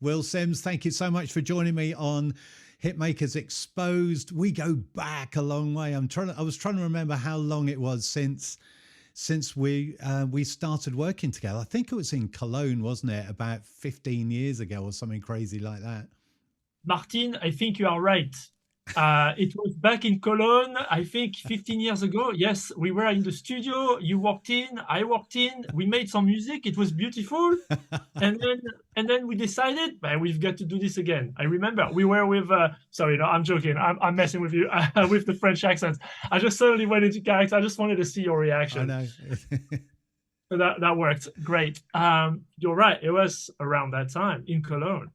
Will Sims, thank you so much for joining me on Hitmakers Exposed. We go back a long way. I was trying to remember how long it was since we started working together. I think it was in Cologne, wasn't it? About 15 years ago or something crazy like that. Martin, I think you are right. It was back in Cologne, I think 15 years ago. Yes, we were in the studio. You walked in, I walked in. We made some music. It was beautiful, and then we decided, man, we've got to do this again. I remember we were with. Sorry, no, I'm joking. I'm messing with you with the French accents. I just suddenly went into character. I just wanted to see your I reaction. know. So that worked great. You're right. It was around that time in Cologne,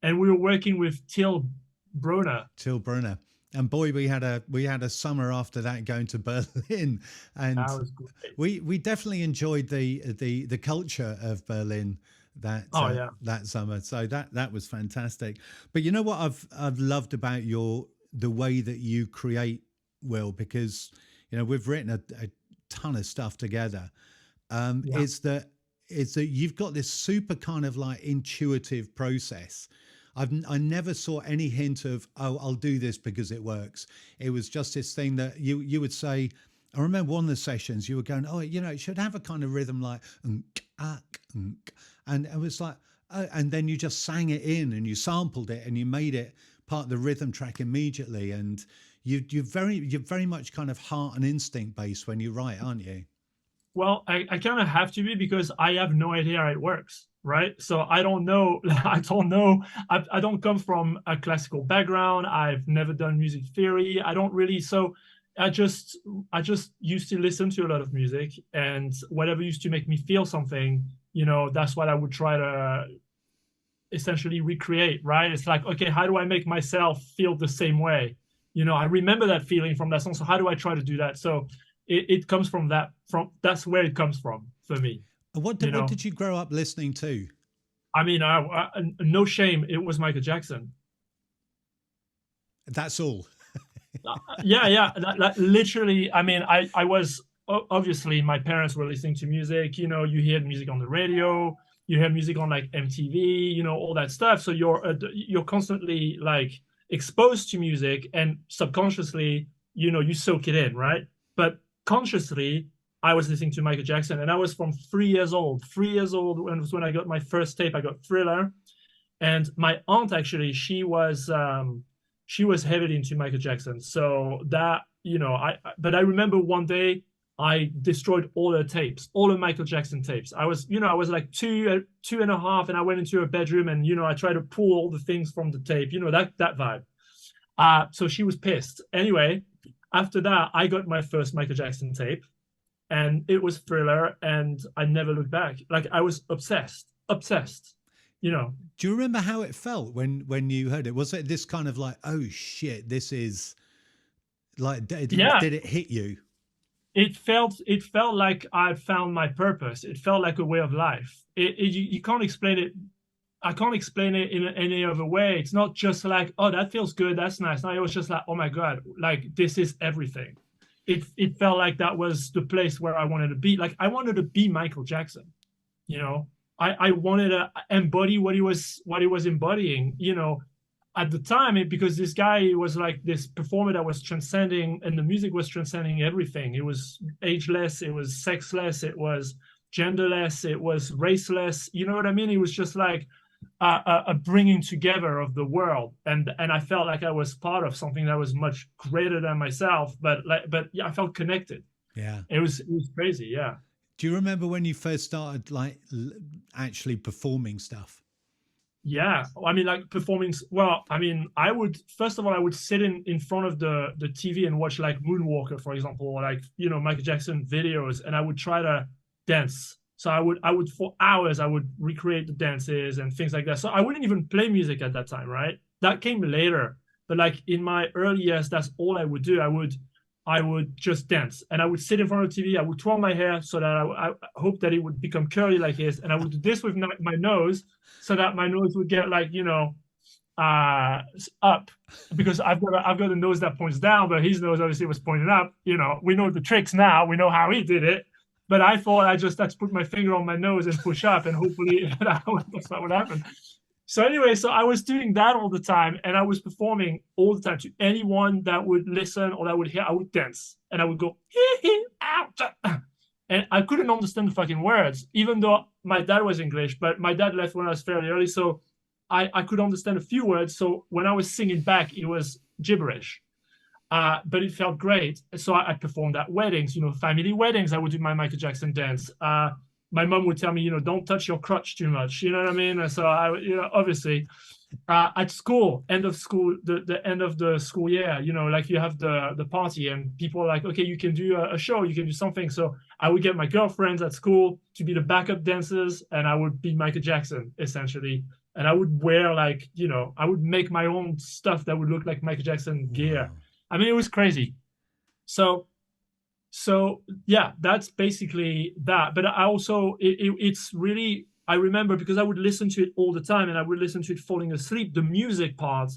and we were working with Till Brunner. Till Brunner. And boy, we had a summer after that going to Berlin, and That was great. we definitely enjoyed the culture of Berlin Oh yeah. that summer. So that was fantastic. But you know what I've loved about the way that you create, Will, because we've written a ton of stuff together. Yeah. Is that you've got this super kind of like intuitive process. I never saw any hint of, oh, I'll do this because it works. It was just this thing that you would say. I remember one of the sessions you were going, oh, it should have a kind of rhythm like, and it was like, and then you just sang it in and you sampled it and you made it part of the rhythm track immediately. And you're very much kind of heart and instinct based when you write, aren't you? Well, I kind of have to be because I have no idea how it works, right? So I don't know. I don't know. I don't come from a classical background. I've never done music theory. I don't really. So I just used to listen to a lot of music, and whatever used to make me feel something, that's what I would try to essentially recreate, right? It's like, okay, how do I make myself feel the same way? I remember that feeling from that song. So how do I try to do that? So it comes from that. That's where it comes from for me. And what did you grow up listening to? I mean, no shame. It was Michael Jackson. That's all. Yeah, yeah. Literally, I mean, I was obviously my parents were listening to music. You hear music on the radio, you hear music on like MTV, all that stuff. So you're constantly like exposed to music, and subconsciously, you soak it in, right? But consciously, I was listening to Michael Jackson, and I was from 3 years old. 3 years old when I got my first tape. I got Thriller, and my aunt actually she was heavily into Michael Jackson. So that but I remember one day I destroyed all her tapes, all the Michael Jackson tapes. I was like two and a half, and I went into her bedroom, and I tried to pull all the things from the tape. That vibe. So she was pissed. Anyway, after that, I got my first Michael Jackson tape, and it was Thriller, and I never looked back. Like I was obsessed. You know, Do you remember how it felt when you heard it? Was it this kind of like, oh shit, this is like, yeah. did it hit you? It felt like I found my purpose. It felt like a way of life. You can't explain it. I can't explain it in any other way. It's not just like, oh, that feels good, that's nice. No, it was just like, oh my god, like this is everything. It felt like that was the place where I wanted to be. Like I wanted to be Michael Jackson. You know, I wanted to embody what he was embodying. At the time, because this guy was like this performer that was transcending, and the music was transcending everything. It was ageless, it was sexless, it was genderless, it was raceless. You know what I mean? It was just like a bringing together of the world, and I felt like I was part of something that was much greater than myself. But yeah, I felt connected. Yeah. It was crazy. Yeah. Do you remember when you first started like actually performing stuff? Yeah, I mean, like performing. Well, I mean, I would first of all, I would sit in front of the TV and watch like Moonwalker, for example, or like Michael Jackson videos, and I would try to dance. So I would for hours I would recreate the dances and things like that. So I wouldn't even play music at that time, right? That came later. But like in my early years, that's all I would do. I would just dance, and I would sit in front of the TV. I would twirl my hair so that I hope that it would become curly like his, and I would do this with my nose so that my nose would get like up, because I've got a nose that points down, but his nose obviously was pointing up. We know the tricks now. We know how he did it. But I thought let's put my finger on my nose and push up, and hopefully that's not what happened. So anyway, so I was doing that all the time, and I was performing all the time to anyone that would listen or that would hear. I would dance, and I would go, and I couldn't understand the fucking words, even though my dad was English, but my dad left when I was fairly early, so I could understand a few words. So when I was singing back, it was gibberish. But it felt great. So I performed at weddings, family weddings. I would do my Michael Jackson dance. My mom would tell me, don't touch your crotch too much. You know what I mean? So I, obviously, at school, end of school, the end of the school year, like you have the party and people are like, okay, you can do a show, you can do something. So I would get my girlfriends at school to be the backup dancers, and I would be Michael Jackson essentially. And I would wear I would make my own stuff that would look like Michael Jackson gear. Wow. I mean, it was crazy. So yeah, that's basically that. But I also, it's really, I remember because I would listen to it all the time and I would listen to it falling asleep. The music part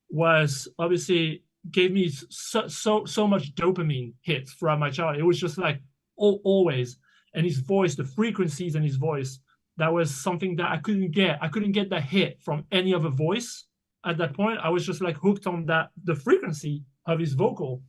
was obviously gave me so much dopamine hits throughout my childhood. It was just like always. And his voice, the frequencies in his voice, that was something that I couldn't get. I couldn't get that hit from any other voice at that point. I was just like hooked on the frequency of his vocal.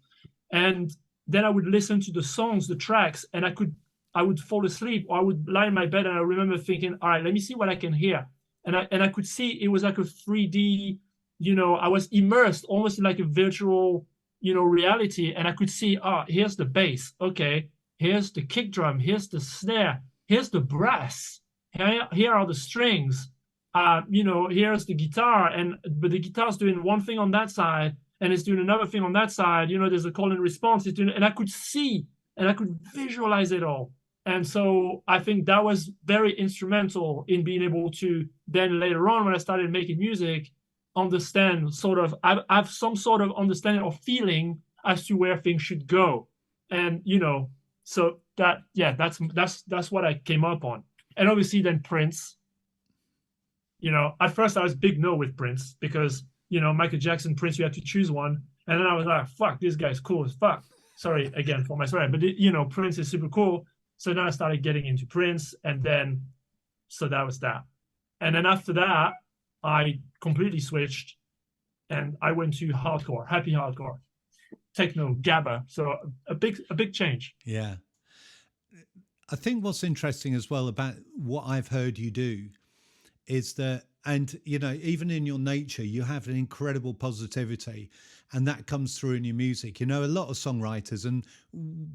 And then I would listen to the songs, the tracks, and I would fall asleep, or I would lie in my bed, and I remember thinking, all right, let me see what I can hear. And I could see it was like a 3D, I was immersed almost in like a virtual, reality. And I could see, here's the bass. Okay. Here's the kick drum. Here's the snare. Here's the brass. Here are the strings. Here's the guitar. But the guitar's doing one thing on that side, and it's doing another thing on that side. There's a call and response. And I could see and I could visualize it all. And so I think that was very instrumental in being able to then later on, when I started making music, understand I have some sort of understanding or feeling as to where things should go. And, so that's what I came up on. And obviously then Prince, at first I was big no with Prince because, Michael Jackson, Prince, you had to choose one. And then I was like, fuck, this guy's cool as fuck. Sorry again for my swearing, but Prince is super cool. So then I started getting into Prince, and then, so that was that. And then after that, I completely switched and I went to hardcore, happy hardcore, techno, GABA. So a big change. Yeah. I think what's interesting as well about what I've heard you do is that, and even in your nature, you have an incredible positivity, and that comes through in your music. A lot of songwriters, and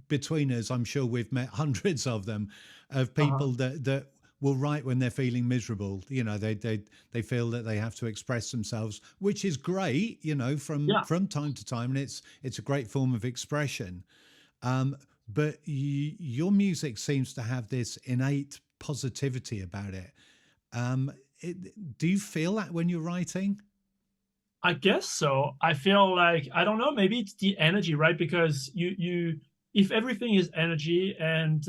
between us, I'm sure we've met hundreds of them, of people that will write when they're feeling miserable. They feel that they have to express themselves, which is great, from time to time, and it's a great form of expression. But your music seems to have this innate positivity about it. Do you feel that when you're writing? I guess so. I feel like, I don't know, maybe it's the energy, right? Because if everything is energy, and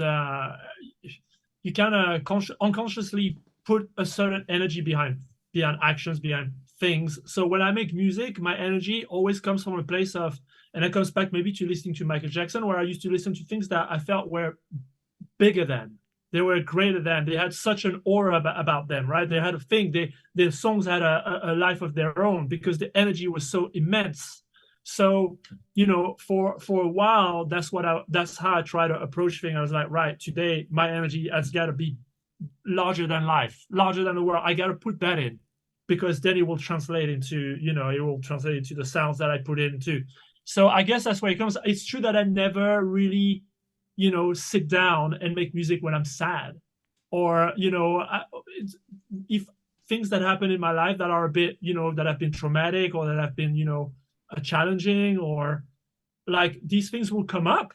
you kind of unconsciously put a certain energy behind actions, behind things. So when I make music, my energy always comes from a place of, and it comes back maybe to listening to Michael Jackson, where I used to listen to things that I felt were bigger than. They were greater than. They had such an aura about them, right? They had a thing. Their songs had a life of their own because the energy was so immense. So, for a while, that's how I try to approach things. I was like, right, today my energy has got to be larger than life, larger than the world. I got to put that in, because then it will translate into, the sounds that I put into. So I guess that's where it comes. It's true that I never really, sit down and make music when I'm sad, or, if things that happen in my life that are a bit, that have been traumatic, or that have been, challenging, or like, these things will come up,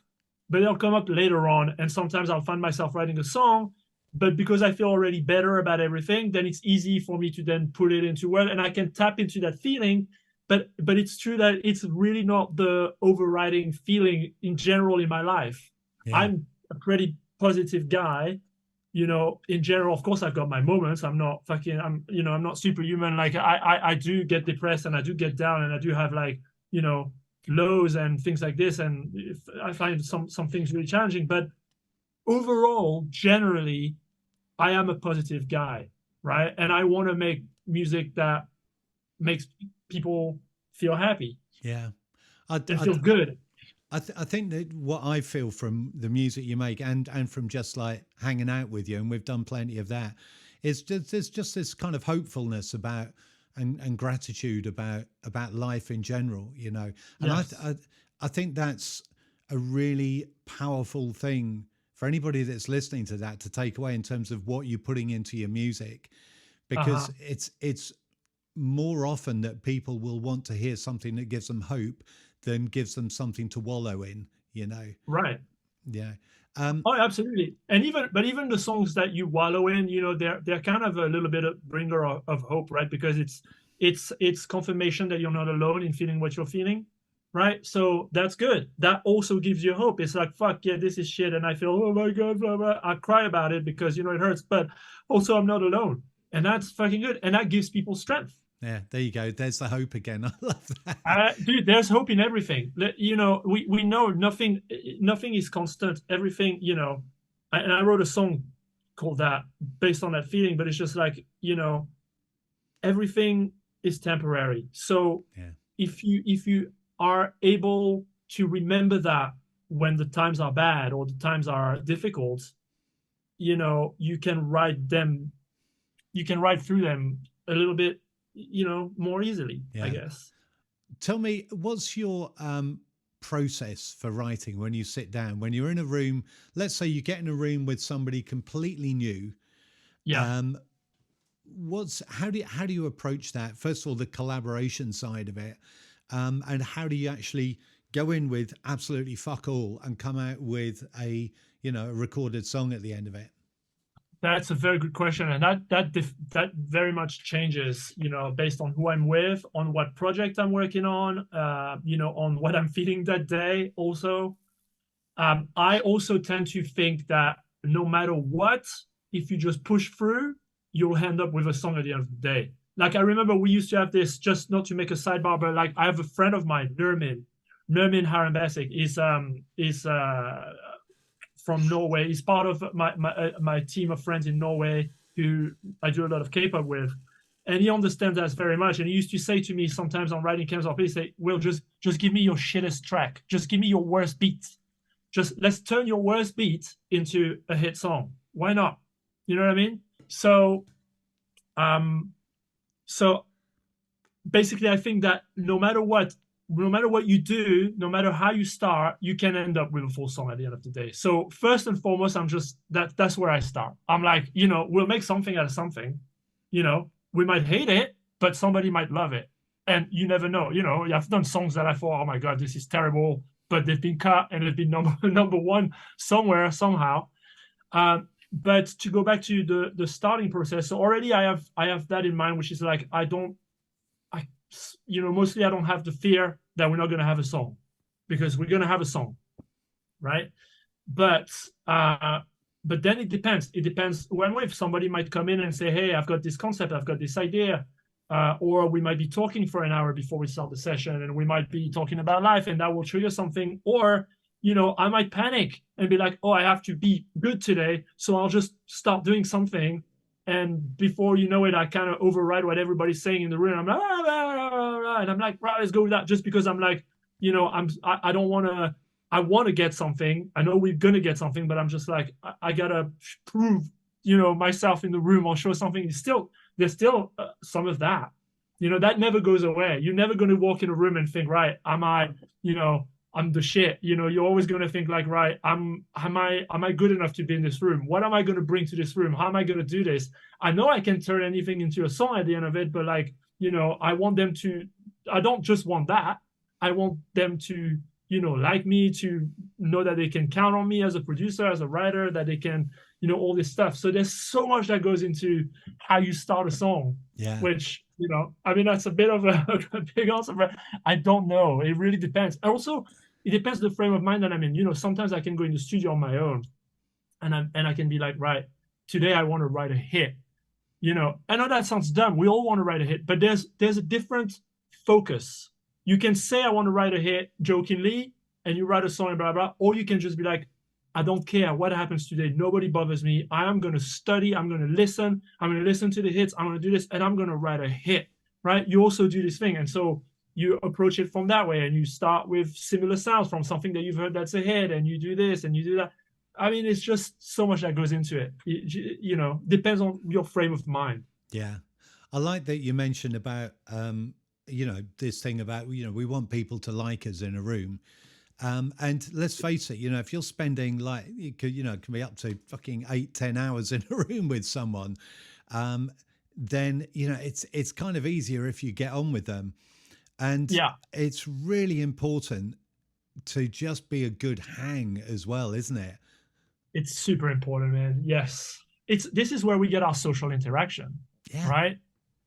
but they'll come up later on. And sometimes I'll find myself writing a song, but because I feel already better about everything, then it's easy for me to then put it into word, and I can tap into that feeling. But it's true that it's really not the overriding feeling in general in my life. Yeah. I'm a pretty positive guy, in general. Of course, I've got my moments. I'm not superhuman. Like I do get depressed, and I do get down, and I do have lows and things like this. And if I find some things really challenging, but overall, generally, I am a positive guy, right? And I want to make music that makes people feel happy. Yeah. It feels good. I think that what I feel from the music you make and from just like hanging out with you, and we've done plenty of that, is just there's just this kind of hopefulness about and gratitude about life in general, you know. And Yes. I think that's a really powerful thing for anybody that's listening to that to take away in terms of what you're putting into your music, because it's more often that people will want to hear something that gives them hope than gives them something to wallow in, you know. Right. Yeah. Oh, absolutely. And even the songs that you wallow in, you know, they're kind of a little bit of bringer of hope, right? Because it's confirmation that you're not alone in feeling what you're feeling, right? So that's good. That also gives you hope. It's like, fuck yeah, this is shit, and I feel, oh my god, blah, blah. I cry about it because, you know, it hurts, but also I'm not alone, and that's fucking good, and that gives people strength. Yeah, there you go. There's the hope again. I love that. Dude, there's hope in everything. You know, we know nothing is constant. Everything, you know, and I wrote a song called that based on that feeling, but it's just like, you know, everything is temporary. So Yeah. if you are able to remember that when the times are bad or the times are difficult, you know, you can ride through them a little bit, you know, more easily, Yeah. I guess. Tell me, what's your process for writing when you sit down, when you're in a room? Let's say you get in a room with somebody completely new. Yeah. How do you approach that? First of all, the collaboration side of it, and how do you actually go in with absolutely fuck all and come out with a recorded song at the end of it? That's a very good question, and that very much changes, you know, based on who I'm with, on what project I'm working on, you know, on what I'm feeling that day. Also, I also tend to think that no matter what, if you just push through, you'll end up with a song at the end of the day. Like I remember we used to have this, just not to make a sidebar, but like I have a friend of mine, Nermin Harambasic, is from Norway. He's part of my team of friends in Norway who I do a lot of K-pop with, and he understands that very much. And he used to say to me sometimes on writing camps, or he say, "Will, just give me your shittest track. Just give me your worst beat. Just let's turn your worst beat into a hit song. Why not? You know what I mean?" So, so basically, I think that no matter what you do, no matter how you start, you can end up with a full song at the end of the day. So first and foremost, I'm just that's where I start. I'm like, you know, we'll make something out of something. You know, we might hate it, but somebody might love it. And you never know. You know, I've done songs that I thought, oh my God, this is terrible, but they've been cut and they've been number one somewhere, somehow. But to go back to the starting process, so already I have that in mind, which is like, mostly I don't have the fear that we're not going to have a song, because we're going to have a song, right? But then it depends. It depends if somebody might come in and say, hey, I've got this concept, I've got this idea, or we might be talking for an hour before we start the session, and we might be talking about life, and that will trigger something. Or, you know, I might panic and be like, oh, I have to be good today, so I'll just start doing something. And before you know it, I kind of override what everybody's saying in the room. I'm like, and I'm like, right, let's go with that. Just because I'm like, you know, I don't want to. I want to get something. I know we're gonna get something, but I'm just like, I gotta prove, you know, myself in the room or show something. There's still some of that, you know, that never goes away. You're never gonna walk in a room and think, right, I'm the shit. You know, you're always going to think like, right, am I good enough to be in this room? What am I going to bring to this room? How am I going to do this? I know I can turn anything into a song at the end of it, but like, you know, I don't just want that. I want them to, you know, like me, to know that they can count on me as a producer, as a writer, that they can, you know, all this stuff. So there's so much that goes into how you start a song, which, you know, I mean, that's a bit of a big answer, but I don't know. It really depends. Also, it depends the frame of mind that I'm in. You know, sometimes I can go in the studio on my own, and I can be like, right, today I want to write a hit. You know, I know that sounds dumb. We all want to write a hit, but there's a different focus. You can say I want to write a hit jokingly, and you write a song and blah blah, or you can just be like, I don't care what happens today. Nobody bothers me. I am going to study. I'm going to listen. I'm going to listen to the hits. I'm going to do this, and I'm going to write a hit, right? You also do this thing. And so you approach it from that way, and you start with similar sounds from something that you've heard that's a hit, and you do this and you do that. I mean, it's just so much that goes into it. You know, depends on your frame of mind. Yeah. I like that you mentioned about, you know, this thing about, you know, we want people to like us in a room. And let's face it, you know, if you're spending like, you know, it can be up to fucking 8-10 hours in a room with someone, then, you know, it's kind of easier if you get on with them. And Yeah, it's really important to just be a good hang as well, isn't it? it's super important, man. Yes. This is where we get our social interaction, Yeah. right?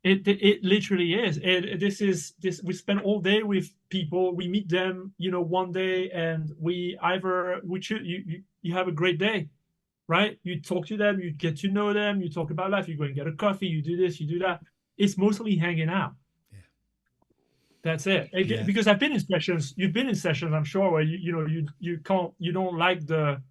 It literally is. This we spend all day with people. We meet them, you know, one day, and we you have a great day, right? You talk to them, you get to know them, you talk about life, you go and get a coffee, you do this, you do that. It's mostly hanging out. Yeah. That's it. Yeah. Because I've been in sessions, you've been in sessions, I'm sure, where you don't like the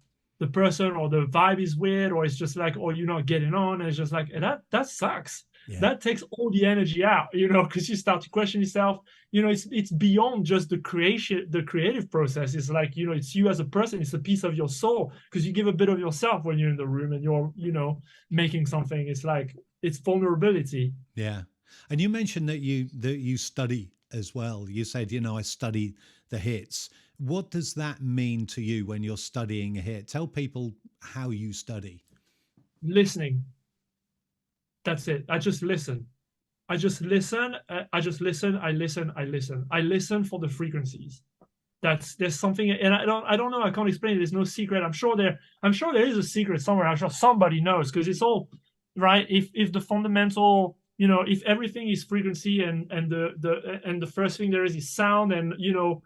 person, or the vibe is weird, or it's just like, or you're not getting on, and it's just like, and that sucks. Yeah. That takes all the energy out, you know, because you start to question yourself. You know, it's beyond just the creative process. It's like, you know, it's you as a person. It's a piece of your soul, because you give a bit of yourself when you're in the room and you're, you know, making something. It's like, it's vulnerability. Yeah. And you mentioned that you study as well. You said, you know, I study the hits. What does that mean to you when you're studying a hit? Tell people how you study. Listening. That's it. I just listen. I listen. I listen for the frequencies. There's something, and I don't know. I can't explain it. There's no secret. I'm sure there is a secret somewhere. I'm sure somebody knows, because it's all right. If the fundamental, you know, if everything is frequency, and the first thing there is sound, and you know,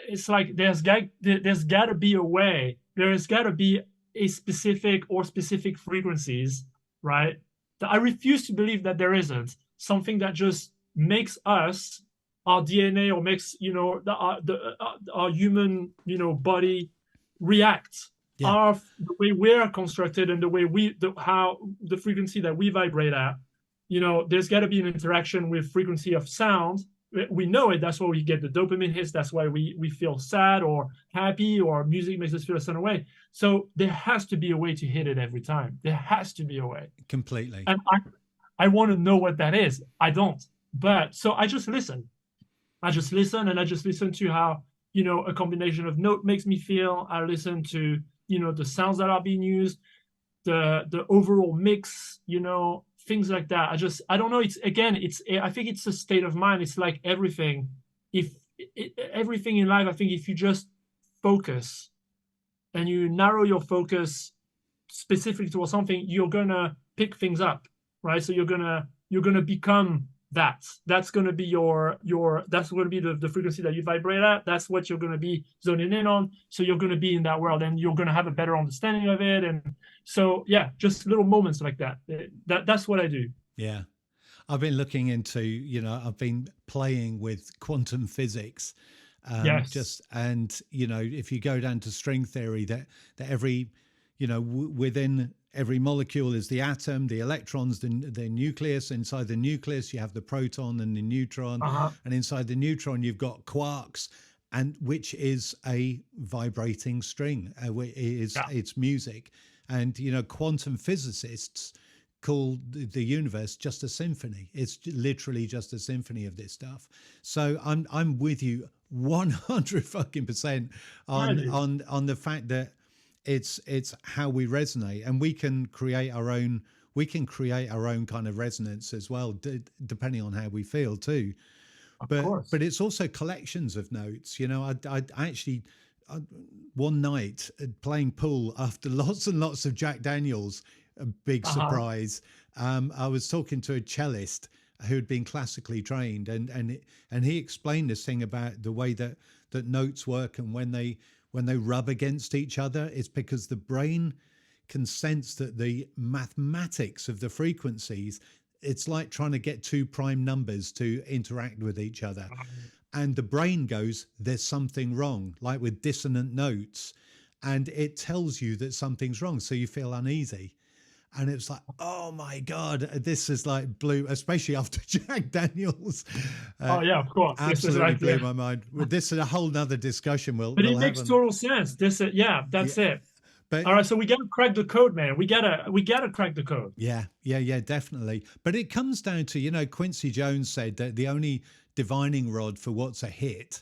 it's like there's got to be a way. There's got to be a specific frequencies, right? I refuse to believe that there isn't something that just makes us, our DNA, or makes, you know, our human, you know, body react. Yeah. The way we're constructed, and the way how the frequency that we vibrate at, you know, there's got to be an interaction with frequency of sound. We know it. That's why we get the dopamine hits. That's why we feel sad or happy, or music makes us feel a certain way. So there has to be a way to hit it every time. There has to be a way. Completely. And I want to know what that is. I don't. But so I just listen. And I just listen to how, you know, a combination of note makes me feel. I listen to, you know, the sounds that are being used, the overall mix, you know, things like that. I don't know. I think it's a state of mind. It's like everything. Everything in life, I think if you just focus and you narrow your focus specifically towards something, you're gonna pick things up, right? So you're gonna become that. That's gonna be that's gonna be the frequency that you vibrate at. That's what you're gonna be zoning in on. So you're gonna be in that world, and you're gonna have a better understanding of it. And so yeah, just little moments like that. That's what I do. Yeah. I've been looking into, you know, I've been playing with quantum physics. Yes. And, you know, if you go down to string theory, that every, you know, within every molecule is the atom, the electrons, the nucleus. Inside the nucleus, you have the proton and the neutron. And inside the neutron, you've got quarks, and which is a vibrating string. It's music. And, you know, quantum physicists call the universe just a symphony. It's literally just a symphony of this stuff. So I'm with you 100% on the fact that it's how we resonate, and we can create our own kind of resonance as well, depending on how we feel too. But it's also collections of notes. You know, I actually one night playing pool after lots and lots of Jack Daniels, a big surprise. I was talking to a cellist who had been classically trained, and he explained this thing about the way that notes work, and when they rub against each other, it's because the brain can sense that the mathematics of the frequencies, it's like trying to get two prime numbers to interact with each other. And the brain goes, there's something wrong, like with dissonant notes. and it tells you that something's wrong, so you feel uneasy. And it's like, oh my God, this is like blew, especially after Jack Daniels. Oh yeah, of course. Absolutely blew my mind. Well, this is a whole nother discussion. But it makes total sense. That's it. But, all right, so we gotta crack the code, man. We gotta crack the code. Yeah, definitely. But it comes down to, you know, Quincy Jones said that the only divining rod for what's a hit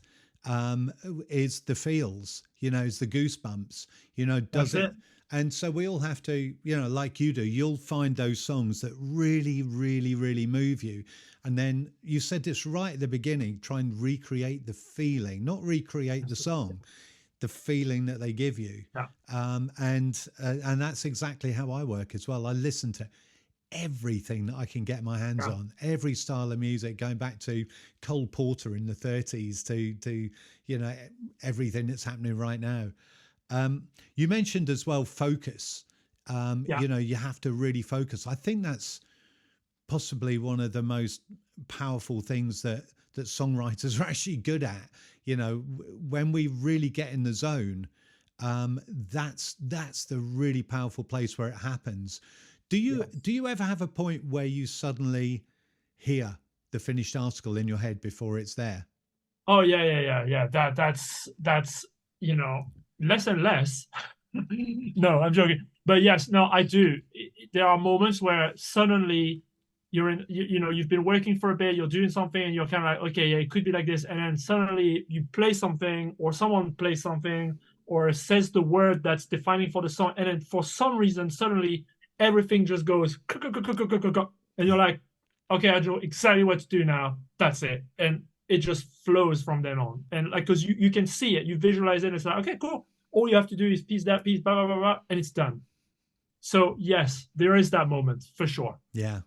is the feels, you know, is the goosebumps, you know, does it? And so we all have to, you know, like you do, you'll find those songs that really, really, really move you. And then you said this right at the beginning, try and recreate the feeling, not recreate the song, the feeling that they give you. Yeah. And that's exactly how I work as well. I listen to everything that I can get my hands on, every style of music, going back to Cole Porter in the 30s to you know, everything that's happening right now. You mentioned as well focus. You know, you have to really focus. I think that's possibly one of the most powerful things that songwriters are actually good at. You know, when we really get in the zone, that's the really powerful place where it happens. Do you ever have a point where you suddenly hear the finished article in your head before it's there? Oh yeah. That's you know, less and less. No, I'm joking. But yes, no, I do. There are moments where suddenly you're in, you know, you've been working for a bit, you're doing something, and you're kind of like, okay, yeah, it could be like this, and then suddenly you play something, or someone plays something, or says the word that's defining for the song, and then for some reason, suddenly everything just goes, and you're like, okay, I know exactly what to do now. That's it, and it just flows from then on. And like, because you can see it, you visualize it, and it's like, okay, cool. All you have to do is piece that piece, blah blah blah blah, and it's done. So yes, there is that moment for sure. Yeah.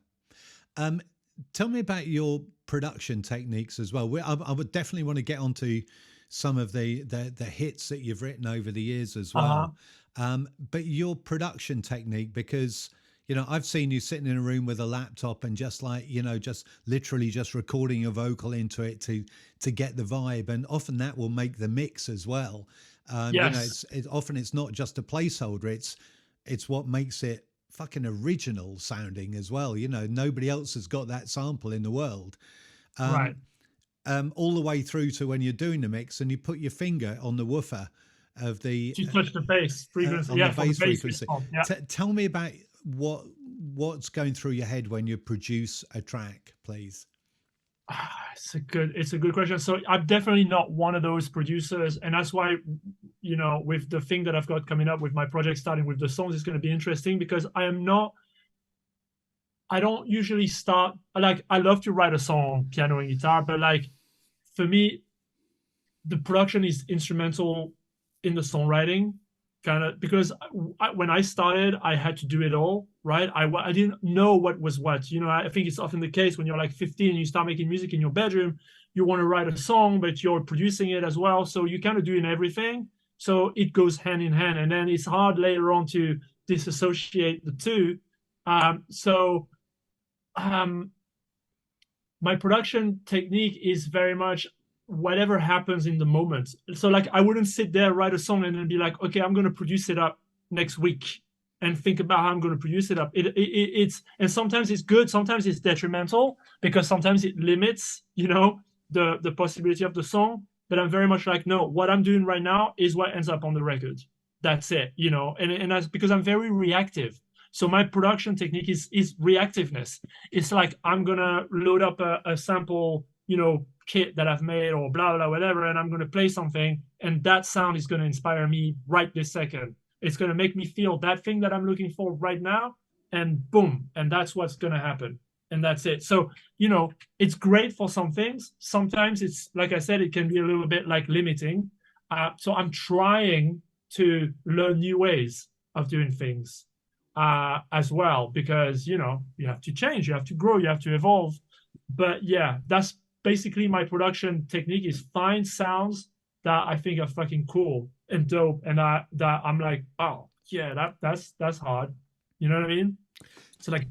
Tell me about your production techniques as well. I would definitely want to get onto some of the hits that you've written over the years as well. But your production technique, because, you know, I've seen you sitting in a room with a laptop and just like, you know, just literally just recording a vocal into it to get the vibe. And often that will make the mix as well. Yes. You know, often it's not just a placeholder. It's what makes it fucking original sounding as well. You know, nobody else has got that sample in the world. Right. All the way through to when you're doing the mix and you put your finger on the woofer of the to touch the bass frequency. On Yeah, the bass frequency. Yeah. Tell me about what's going through your head when you produce a track, please. It's a good question. So I'm definitely not one of those producers, and that's why, you know, with the thing that I've got coming up with my project, starting with the songs, is going to be interesting, because I don't usually start, like, I love to write a song, piano and guitar, but like, for me, the production is instrumental in the songwriting, kind of, because when I started, I had to do it all, right? I didn't know what was what. You know, I think it's often the case when you're like 15 and you start making music in your bedroom, you want to write a song, but you're producing it as well. So you kind of doing everything. So it goes hand in hand. And then it's hard later on to disassociate the two. My production technique is very much whatever happens in the moment. So like, I wouldn't sit there, write a song, and then be like, okay, I'm going to produce it up next week and think about how I'm going to produce it up. It's and sometimes it's good, sometimes it's detrimental, because sometimes it limits, you know, the possibility of the song. But I'm very much like, no, what I'm doing right now is what ends up on the record. That's it, you know, and that's because I'm very reactive. So my production technique is reactiveness. It's like, I'm going to load up a sample, you know, kit that I've made, or blah, blah, whatever, and I'm going to play something, and that sound is going to inspire me right this second. It's going to make me feel that thing that I'm looking for right now, and boom, and that's what's going to happen. And that's it. So, you know, it's great for some things. Sometimes it's, like I said, it can be a little bit like limiting. So I'm trying to learn new ways of doing things as well, because, you know, you have to change, you have to grow, you have to evolve. But yeah, that's basically my production technique, is find sounds that I think are fucking cool and dope, and that I'm like, oh yeah, that's hard. You know what I mean? So like,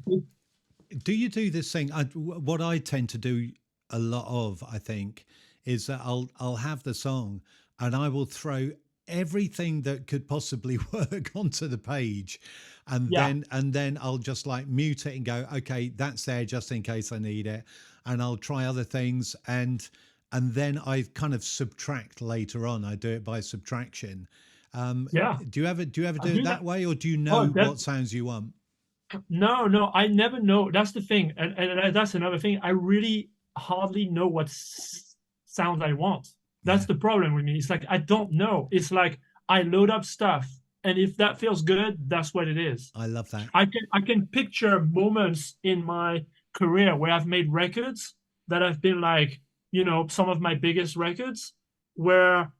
do you do this thing? What I tend to do a lot of, I think, is that I'll have the song and I will throw everything that could possibly work onto the page, and Yeah. then I'll just like mute it and go, okay, that's there just in case I need it, and I'll try other things, and then I kind of subtract later on. I do it by subtraction. Yeah. Do you ever do I it do that that. way, or do you Oh, know what sounds you want? no, I never know. That's the thing, and that's another thing. I really hardly know what sound I want. That's Yeah, the problem with me. It's like I don't know. It's like I load up stuff, and if that feels good, that's what it is. I love that. I can picture moments in my career where I've made records that have been like, some of my biggest records where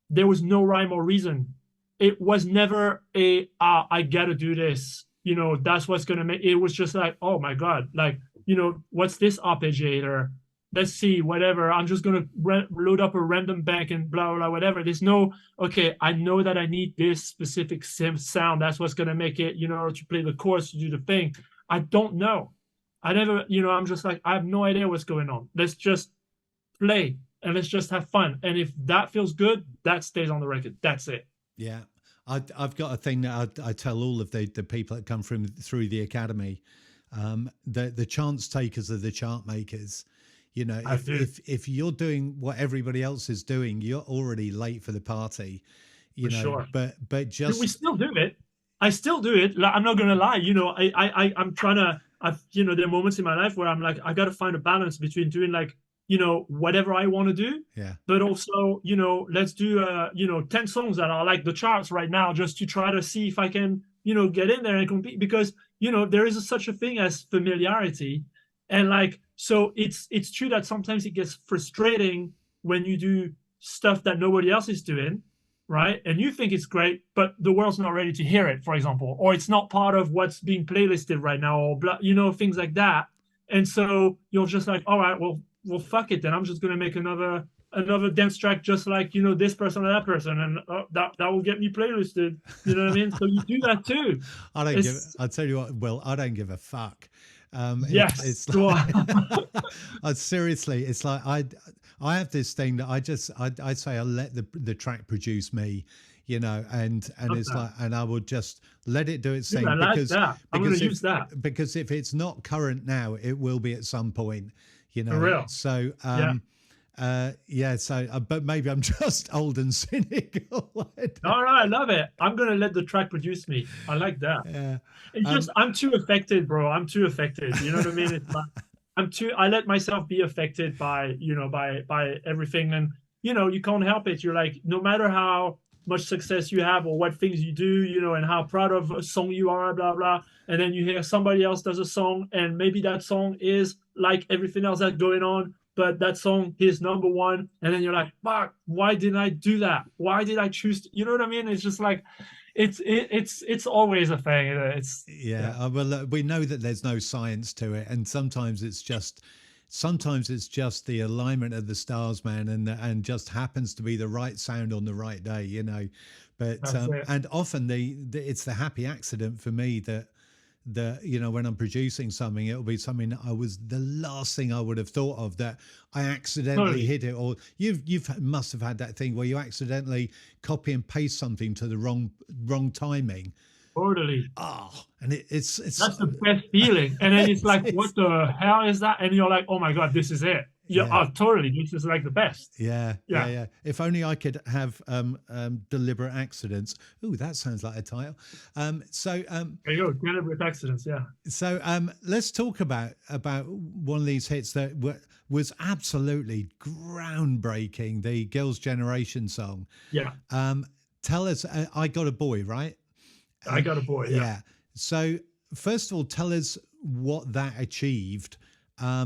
there was no rhyme or reason. It was never I gotta do this. That's what's gonna make it. Was just like, oh my God, like, what's this arpeggiator? Let's see, whatever. I'm just gonna load up a random bank and blah blah whatever. There's no, okay, I know that I need this specific sound. That's what's gonna make it, to play the chorus, to do the thing. I don't know. I never, I'm just like, I have no idea what's going on. Let's just play and let's just have fun. And if that feels good, that stays on the record. That's it. Yeah. I've got a thing that I tell all of the people that come through the academy. The chance takers are the chart makers. If you're doing what everybody else is doing, you're already late for the party. Sure. But just we still do it. I still do it. Like, I'm not gonna lie. I'm trying to. There are moments in my life where I'm like, I got to find a balance between doing like, whatever I want to do. Yeah. But also, let's do 10 songs that are like the charts right now, just to try to see if I can, get in there and compete, because, there is such a thing as familiarity. And like, so it's true that sometimes it gets frustrating when you do stuff that nobody else is doing, right? And you think it's great, but the world's not ready to hear it, for example, or it's not part of what's being playlisted right now, or things like that. And so you're just like, all right, well, fuck it, then I'm just gonna make another dance track just like, this person or that person, and that will get me playlisted. You know what I mean? So you do that too. I'll tell you what, Will, I don't give a fuck. Yes. It's like, seriously, it's like I have this thing that I say I let the track produce me, and it's like, and I will just let it do its thing. I like that. I'm going to use that. Because if it's not current now, it will be at some point, For real. So but maybe I'm just old and cynical. No, I love it. I'm going to let the track produce me. I like that. Yeah. It's just, I'm too affected, bro. I'm too affected. You know what I mean? It's like, I let myself be affected by, by everything. And, you can't help it. You're like, no matter how much success you have or what things you do, and how proud of a song you are, blah, blah. And then you hear somebody else does a song, and maybe that song is like everything else that's going on, but that song is number one. And then you're like, fuck, why didn't I do that? Why did I choose to, you know what I mean? It's just like, it's always a thing. Well, look, we know that there's no science to it, and sometimes it's just the alignment of the stars, man, and just happens to be the right sound on the right day, But and often it's the happy accident for me that when I'm producing something, it'll be something that the last thing I would have thought of, that I accidentally hit it. Or you must have had that thing where you accidentally copy and paste something to the wrong timing. Totally. Oh, and it's that's the best feeling. And then it's like, what the hell is that? And you're like, oh my God, this is it. Totally. This is like the best. Yeah. If only I could have deliberate accidents. Ooh, that sounds like a title. There you go, deliberate accidents. Yeah. So let's talk about one of these hits that was absolutely groundbreaking, the Girls' Generation song. Yeah. Tell us, I Got a Boy, right? I Got a Boy. Yeah. So first of all, tell us what that achieved. Let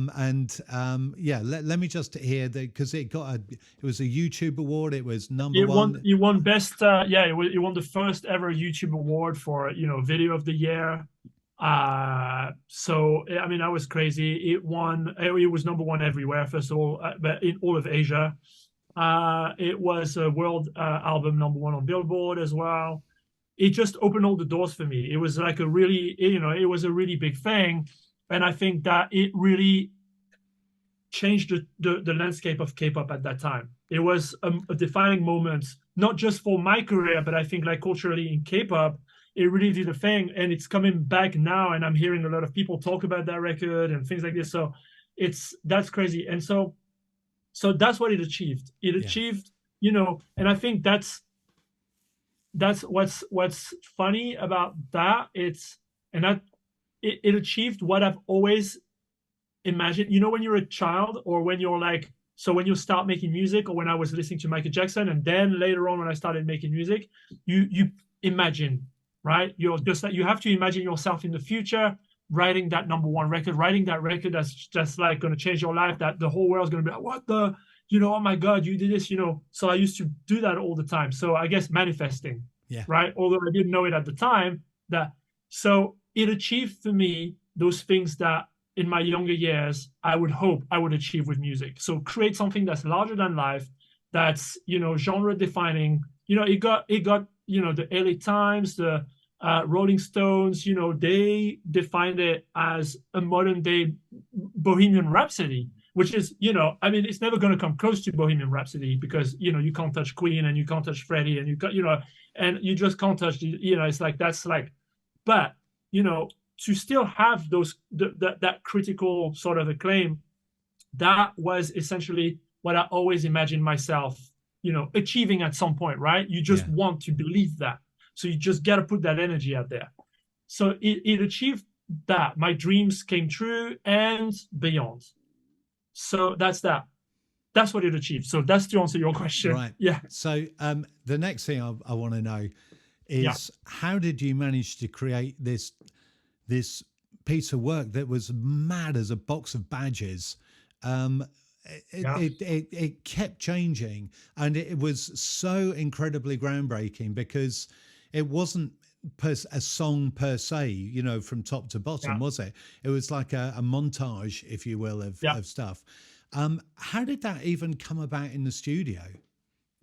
me just hear that, because it was a YouTube award. It was number one. You won best. You won the first ever YouTube award for video of the year. So I mean, that was crazy. It was number one everywhere. First of all, but in all of Asia. It was a world album number one on Billboard as well. It just opened all the doors for me. It was like it was a really big thing. And I think that it really changed the landscape of K-pop at that time. It was a defining moment not just for my career, but I think like culturally in K-pop, it really did a thing, and it's coming back now, and I'm hearing a lot of people talk about that record and things like this. So that's crazy. And so that's what it achieved. It achieved, and I think that's what's funny about that. It achieved what I've always imagined. When you're a child, or when you're like, so when you start making music, or when I was listening to Michael Jackson, and then later on when I started making music, you imagine, right? You're just like, you have to imagine yourself in the future, writing that #1 record, writing that record that's just like going to change your life, that the whole world's going to be like, what the, oh my God, you did this, So I used to do that all the time. So I guess manifesting, right? Although I didn't know it at the time, so it achieved for me those things that in my younger years, I would hope I would achieve with music. So create something that's larger than life, that's, genre defining. It got, the LA Times, the Rolling Stones, they defined it as a modern day Bohemian Rhapsody, which is, it's never going to come close to Bohemian Rhapsody, because, you can't touch Queen, and you can't touch Freddie, and and you just can't touch, it's like, that's like, but, to still have that critical sort of acclaim, that was essentially what I always imagined myself, achieving at some point, right? You just want to believe that. So you just got to put that energy out there. So it achieved that. My dreams came true and beyond. So that's that. That's what it achieved. So that's to answer your question. Right. Yeah. So the next thing I want to know is how did you manage to create this piece of work that was mad as a box of badges? It kept changing, and it was so incredibly groundbreaking, because it wasn't a song per se, from top to bottom, was it? It was like a montage, if you will, of stuff. How did that even come about in the studio?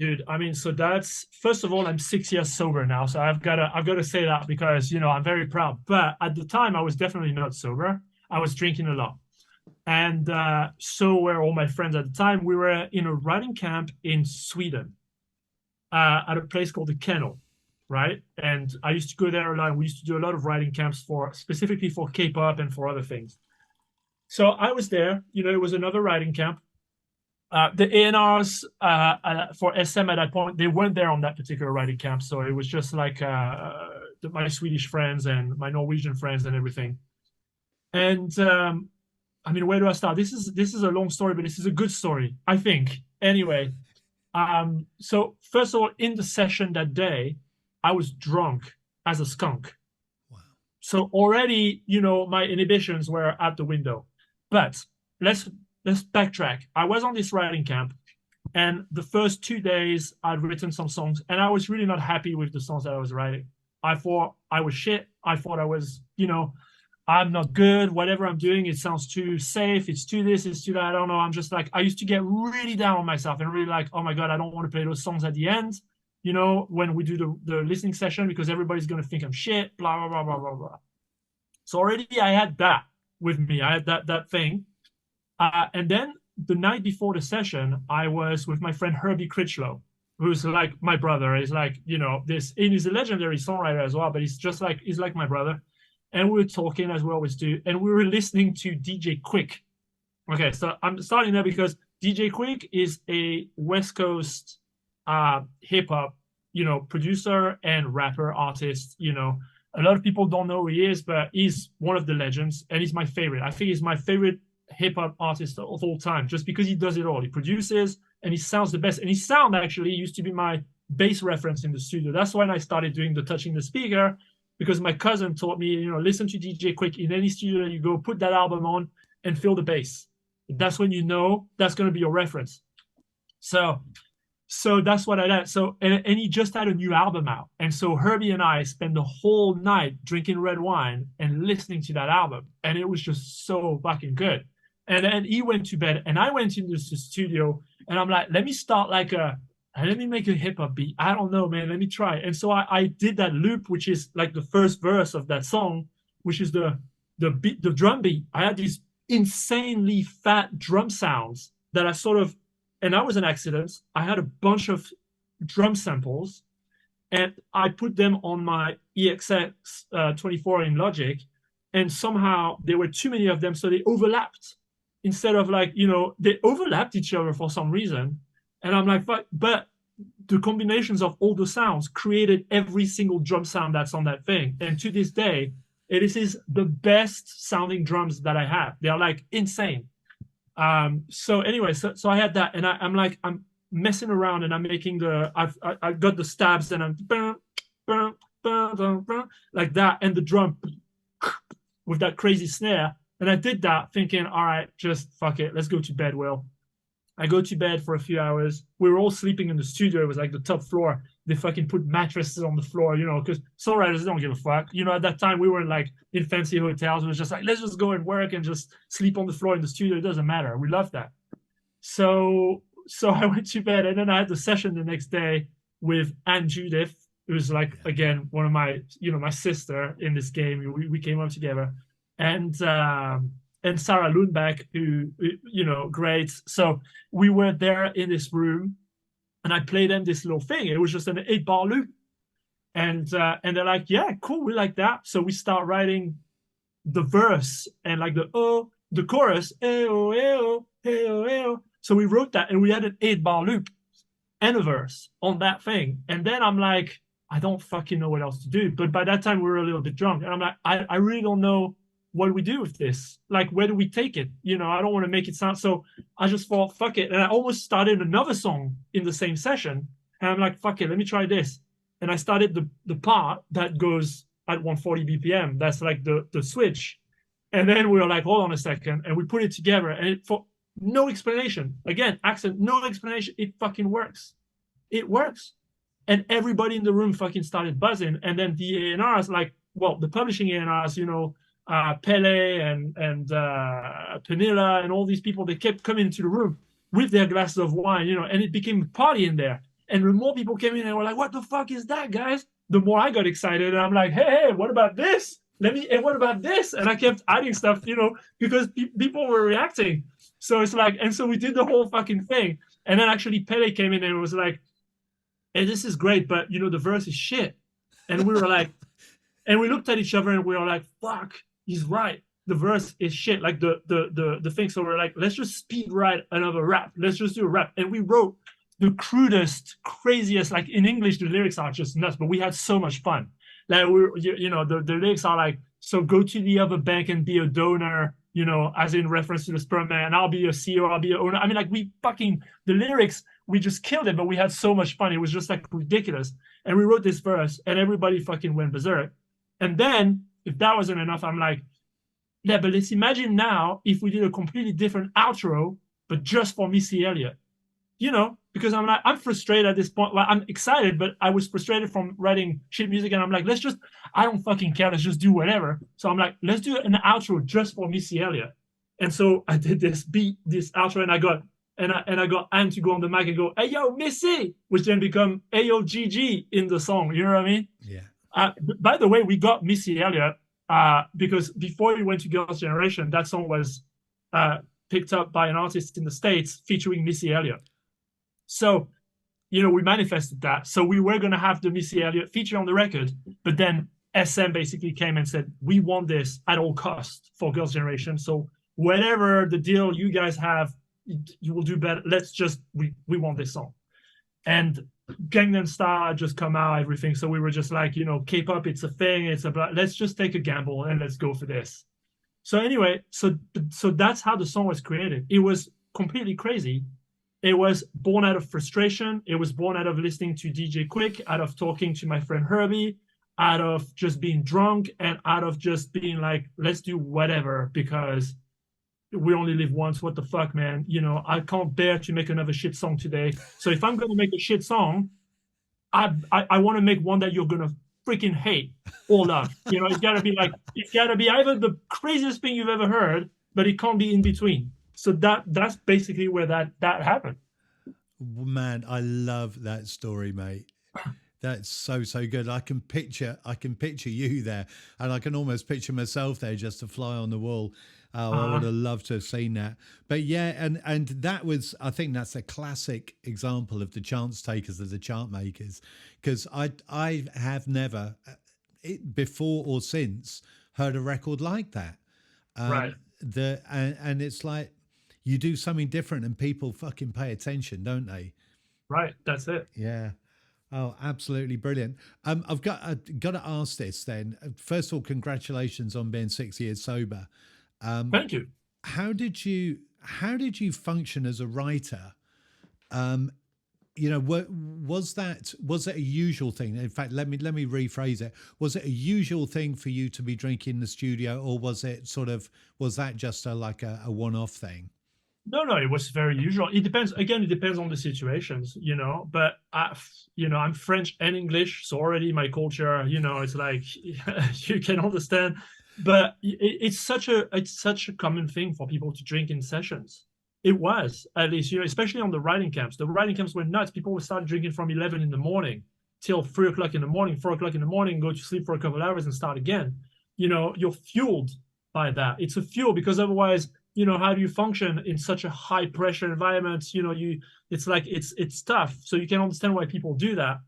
Dude, so that's, first of all, I'm 6 years sober now, so I've got to say that, because I'm very proud. But at the time, I was definitely not sober. I was drinking a lot, and so were all my friends at the time. We were in a writing camp in Sweden, at a place called the Kennel, right? And I used to go there a lot. We used to do a lot of writing camps specifically for K-pop and for other things. So I was there. It was another writing camp. The A&Rs for SM at that point, they weren't there on that particular writing camp. So it was just like my Swedish friends and my Norwegian friends and everything. And where do I start? This is a long story, but this is a good story, I think. Anyway, so first of all, in the session that day, I was drunk as a skunk. Wow. So already, my inhibitions were out the window. But let's backtrack. I was on this writing camp, and the first 2 days I'd written some songs, and I was really not happy with the songs that I was writing. I thought I was shit. I thought I was, I'm not good. Whatever I'm doing, it sounds too safe. It's too this, it's too that. I don't know. I'm just like, I used to get really down on myself and really like, oh my God, I don't want to play those songs at the end, when we do the listening session, because everybody's going to think I'm shit, blah, blah, blah, blah, blah, blah. So already I had that with me. I had that thing. And then the night before the session, I was with my friend Herbie Critchlow, who's like my brother. He's like, and he's a legendary songwriter as well, but he's like my brother. And we were talking, as we always do, and we were listening to DJ Quick. Okay, so I'm starting there because DJ Quick is a West Coast hip hop, producer and rapper artist. A lot of people don't know who he is, but he's one of the legends, and he's my favorite. I think he's my favorite hip hop artist of all time, just because he does it all. He produces and he sounds the best. And his sound actually used to be my bass reference in the studio. That's when I started doing the touching the speaker, because my cousin taught me, listen to DJ Quick in any studio that you go, put that album on and feel the bass. That's when that's going to be your reference. So that's what I did. So, and he just had a new album out. And so Herbie and I spent the whole night drinking red wine and listening to that album. And it was just so fucking good. And then he went to bed, and I went into the studio, and I'm like, let me make a hip hop beat. I don't know, man. Let me try. And so I did that loop, which is like the first verse of that song, which is the drum beat. I had these insanely fat drum sounds that I and I was an accident. I had a bunch of drum samples, and I put them on my EXX 24 in Logic, and somehow there were too many of them, so they overlapped. Instead of like, they overlapped each other for some reason. And I'm like, but the combinations of all the sounds created every single drum sound that's on that thing. And to this day, this is the best sounding drums that I have. They are like insane. So anyway, so I had that, and I'm messing around, and I'm making I've got the stabs, and I'm like that, and the drum with that crazy snare. And I did that thinking, all right, just fuck it, let's go to bed, Will. I go to bed for a few hours. We were all sleeping in the studio. It was like the top floor. They fucking put mattresses on the floor, because songwriters don't give a fuck. At that time we weren't like in fancy hotels. It was just like, let's just go and work and just sleep on the floor in the studio. It doesn't matter. We love that. So I went to bed, and then I had the session the next day with Anne Judith. It was like, again, one of my, my sister in this game. We came up together. And Sarah Lundbeck, who, great. So we were there in this room, and I played them this little thing. It was just an 8-bar loop. And they're like, yeah, cool, we like that. So we start writing the verse and like the chorus, eh-oh, eh-oh, eh-oh, eh-oh. So we wrote that, and we had an 8-bar loop and a verse on that thing. And then I'm like, I don't fucking know what else to do. But by that time, we were a little bit drunk. And I'm like, I really don't know what do we do with this? Like, where do we take it? I don't want to make it sound. So I just thought, fuck it. And I almost started another song in the same session. And I'm like, fuck it, let me try this. And I started the part that goes at 140 BPM. That's like the switch. And then we were like, hold on a second. And we put it together. And for no explanation. Again, accent, no explanation. It fucking works. It works. And everybody in the room fucking started buzzing. And then the A&Rs, like, well, the publishing A&Rs, Pele and Penilla and all these people, they kept coming into the room with their glasses of wine, and it became a party in there. And the more people came in and were like, what the fuck is that, guys? The more I got excited. And I'm like, hey, what about this? And what about this? And I kept adding stuff, because people were reacting. So it's like, and so we did the whole fucking thing. And then actually Pele came in and was like, hey, this is great, but the verse is shit. And we were like, and we looked at each other and we were like, fuck, he's right. The verse is shit, like the thing. So we're like, let's just speed write another rap. Let's just do a rap. And we wrote the crudest, craziest, like in English, the lyrics are just nuts, but we had so much fun. Like the lyrics are like, so go to the other bank and be a donor, as in reference to the sperm man. I'll be a CEO, I'll be a owner. I mean, like the lyrics, we just killed it, but we had so much fun. It was just like ridiculous. And we wrote this verse and everybody fucking went berserk. And then if that wasn't enough, I'm like, yeah, but let's imagine now if we did a completely different outro, but just for Missy Elliott, because I'm like, I'm frustrated at this point. Well, I'm excited, but I was frustrated from writing shit music. And I'm like, I don't fucking care. Let's just do whatever. So I'm like, let's do an outro just for Missy Elliott. And so I did this outro, and I got Anne to go on the mic and go, hey, yo, Missy, which then become AOGG in the song. You know what I mean? Yeah. By the way, we got Missy Elliott because before we went to Girls' Generation, that song was picked up by an artist in the States featuring Missy Elliott. So, we manifested that. So we were going to have the Missy Elliott feature on the record, but then SM basically came and said, we want this at all costs for Girls' Generation. So whatever the deal you guys have, you will do better. We want this song. And Gangnam Style had just come out, everything. So we were just like, K-pop, it's a thing. It's about, let's just take a gamble and let's go for this. So anyway, so that's how the song was created. It was completely crazy. It was born out of frustration. It was born out of listening to DJ Quick, out of talking to my friend Herbie, out of just being drunk, and out of just being like, let's do whatever because we only live once. What the fuck, man? I can't bear to make another shit song today. So if I'm going to make a shit song, I want to make one that you're going to freaking hate or love. It's got to be either the craziest thing you've ever heard, but it can't be in between. So that's basically where that happened. Man, I love that story, mate. That's so good. I can picture you there, and I can almost picture myself there, just a fly on the wall. Oh, I would have loved to have seen that. But yeah, and that was, I think that's a classic example of the chance takers as the chart makers, because I have never before or since heard a record like that. Right. And it's like you do something different and people fucking pay attention, don't they? Right. That's it. Yeah. Oh, absolutely brilliant. I've got to ask this then. First of all, congratulations on being 6 years sober. Thank you. How did you function as a writer? You know, was it a usual thing? In fact, let me rephrase it. Was it a usual thing for you to be drinking in the studio, or was that just a one-off thing? No, it was very usual. It depends. Again, it depends on the situations, you know. But I'm French and English, so already my culture, you know, it's like you can understand. But it's such a common thing for people to drink in sessions. It was, at least, you know, especially on the writing camps. The writing camps were nuts. People would start drinking from 11 in the morning till 3 o'clock in the morning, 4 o'clock in the morning, go to sleep for a couple of hours and start again. You know, you're fueled by that. It's a fuel, because otherwise, you know, how do you function in such a high pressure environment? You know, it's tough. So you can understand why people do that.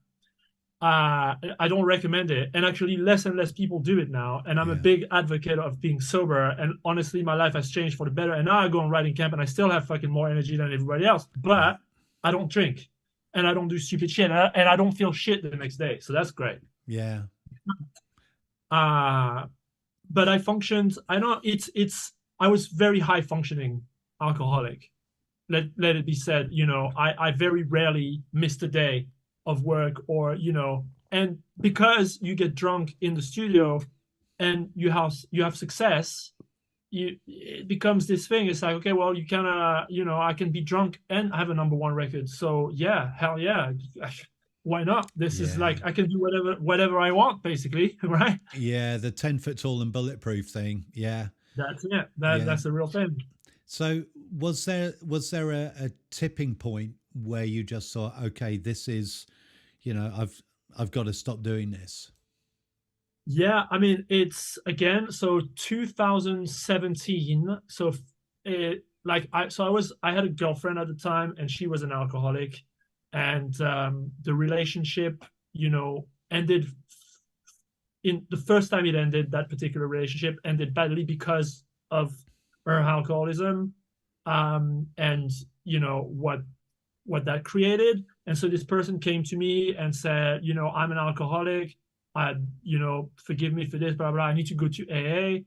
I don't recommend it. And actually less and less people do it now. And I'm a big advocate of being sober. And honestly, my life has changed for the better. And now I go on writing camp and I still have fucking more energy than everybody else. But I don't drink and I don't do stupid shit. And I don't feel shit the next day. So that's great. Yeah. But I functioned, I know I was very high functioning alcoholic. Let it be said, you know, I very rarely missed a day of work, or, you know, and because you get drunk in the studio and you have success, it becomes this thing. It's like, okay, well, you can, you know, I can be drunk and have a #1 record. So yeah, hell yeah. Why not? This is like, I can do whatever I want, basically, right? Yeah, the 10-foot tall and bulletproof thing. Yeah. That's it. That's the real thing. So was there a tipping point where you just thought, okay, this is, you know, I've got to stop doing this? Yeah, I mean, it's again, so 2017. So I had a girlfriend at the time, and she was an alcoholic, and the relationship, you know, ended. In the first time it ended, that particular relationship ended badly because of her alcoholism, and you know what that created. And so this person came to me and said, you know, I'm an alcoholic. You know, forgive me for this, blah, blah. I need to go to AA,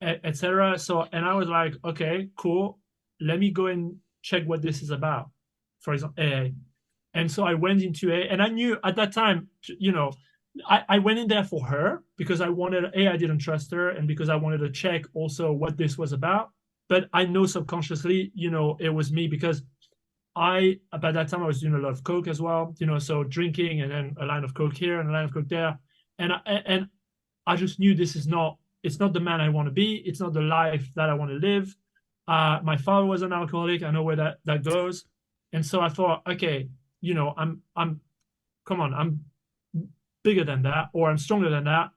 etc. So, and I was like, okay, cool. Let me go and check what this is about. For example, AA. And so I went into AA, and I knew at that time, you know, I went in there for her because I didn't trust her, and because I wanted to check also what this was about. But I know subconsciously, you know, it was me, because by that time I was doing a lot of coke as well, you know, so drinking and then a line of coke here and a line of coke there. And I just knew it's not the man I want to be. It's not the life that I want to live. My father was an alcoholic. I know where that goes. And so I thought, okay, you know, I'm bigger than that, or I'm stronger than that.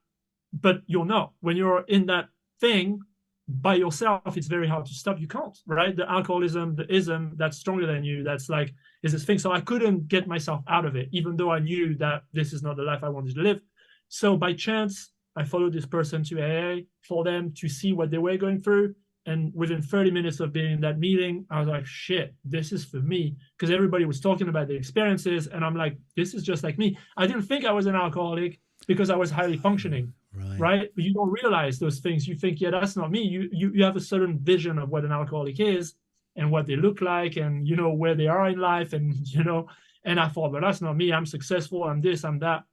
But you're not. When you're in that thing by yourself, it's very hard to stop. You can't, right? The alcoholism, the ism that's stronger than you, that's like, is this thing. So I couldn't get myself out of it, even though I knew that this is not the life I wanted to live. So by chance, I followed this person to AA for them to see what they were going through. And within 30 minutes of being in that meeting, I was like, shit, this is for me. Because everybody was talking about their experiences. And I'm like, this is just like me. I didn't think I was an alcoholic because I was highly functioning, right? But you don't realize those things. You think, yeah, that's not me. You have a certain vision of what an alcoholic is and what they look like, and, you know, where they are in life. And, you know, and I thought, but that's not me. I'm successful. I'm this, I'm that.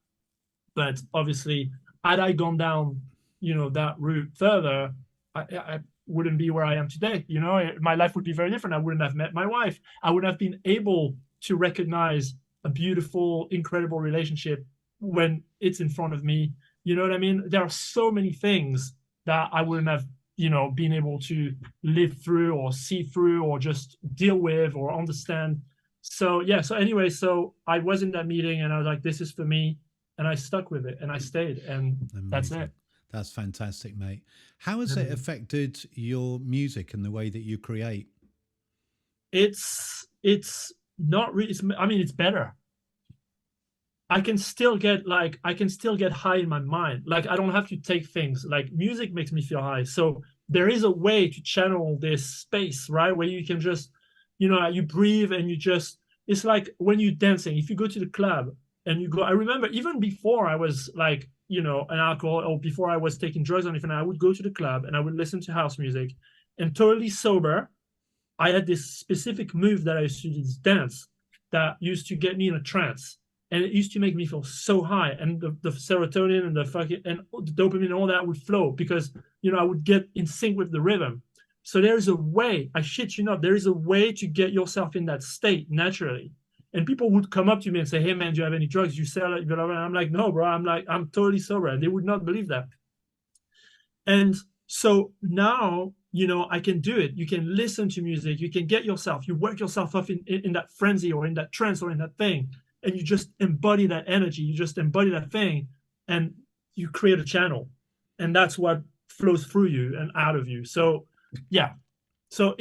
But obviously, had I gone down, you know, that route further, I wouldn't be where I am today. You know, my life would be very different. I wouldn't have met my wife. I wouldn't have been able to recognize a beautiful, incredible relationship when it's in front of me. You know what I mean? There are so many things that I wouldn't have, you know, been able to live through or see through or just deal with or understand. So, yeah. So anyway, so I was in that meeting and I was like, this is for me. And I stuck with it and I stayed, and that's it. That's fantastic, mate. How has it affected your music and the way that you create? It's not really. I mean, it's better. I can still get high in my mind. Like I don't have to take things. Like music makes me feel high. So there is a way to channel this space, right? Where you can just, you breathe and you just. It's like when you're dancing. If you go to the club and you go, I remember even before I was like, an alcohol, or before I was taking drugs or anything, I would go to the club and I would listen to house music, and totally sober, I had this specific move that I used to do, this dance that used to get me in a trance. And it used to make me feel so high. And the serotonin and the dopamine and all that would flow because, I would get in sync with the rhythm. So there is a way, I shit you not, there is a way to get yourself in that state naturally. And people would come up to me and say, hey man, do you have any drugs? You sell it? And I'm like, no, bro, I'm totally sober. They would not believe that. And so now, I can do it. You can listen to music. You can get yourself, you work yourself up in that frenzy or in that trance or in that thing. And you just embody that energy. You just embody that thing and you create a channel. And that's what flows through you and out of you. So, yeah. So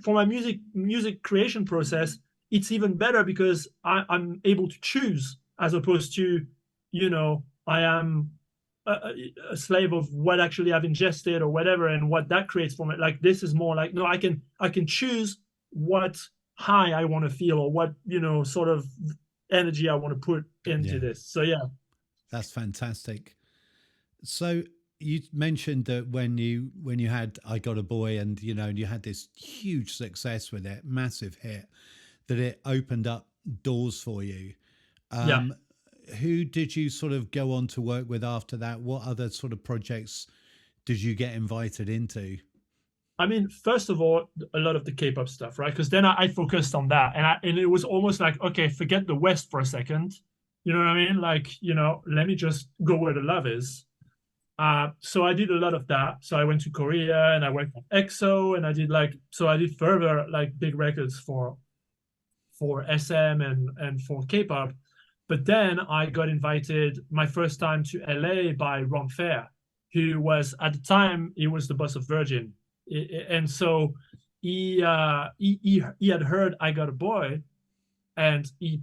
for my music creation process, it's even better because I'm able to choose as opposed to, I am a slave of what actually I've ingested or whatever, and what that creates for me. Like this is more like, no, I can choose what high I want to feel or what, sort of energy I want to put into this. So yeah. That's fantastic. So you mentioned that when you had I Got a Boy and you had this huge success with it, massive hit, that it opened up doors for you. Who did you sort of go on to work with after that? What other sort of projects did you get invited into? I mean, first of all, a lot of the K-pop stuff, right? Because then I focused on that, and it was almost like, okay, forget the West for a second. You know what I mean? Like, let me just go where the love is. So I did a lot of that. So I went to Korea and I worked for EXO, and I did further like big records for SM and for K-pop. But then I got invited my first time to LA by Ron Fair, who was at the time, he was the boss of Virgin. And so he had heard I Got a Boy, and he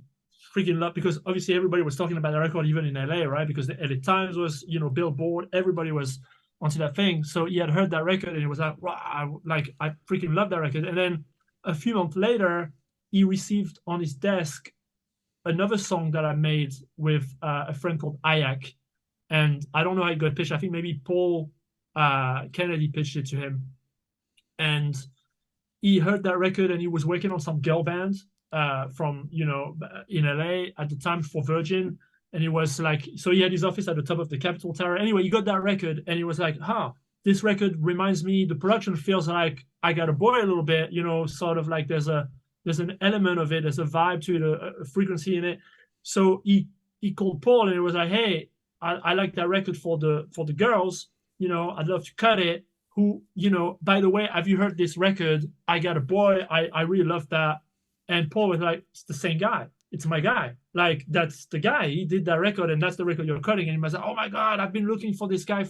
freaking loved, because obviously everybody was talking about the record even in LA, right? Because the LA Times was, Billboard, everybody was onto that thing. So he had heard that record and he was like, wow, like I freaking love that record. And then a few months later, he received on his desk another song that I made with a friend called Ayak. And I don't know how it got pitched. I think maybe Paul Kennedy pitched it to him. And he heard that record and he was working on some girl band from, in LA at the time for Virgin. And he was like, so he had his office at the top of the Capitol Tower. Anyway, he got that record and he was like, this record reminds me, the production feels like I Got a Boy a little bit, sort of like there's an element of it, there's a vibe to it, a frequency in it. So he called Paul and he was like, hey, I like that record for the girls, I'd love to cut it. Who, by the way, have you heard this record? I Got a Boy. I really love that. And Paul was like, it's the same guy. It's my guy. Like, that's the guy. He did that record and that's the record you're cutting. And he was like, oh my God, I've been looking for this guy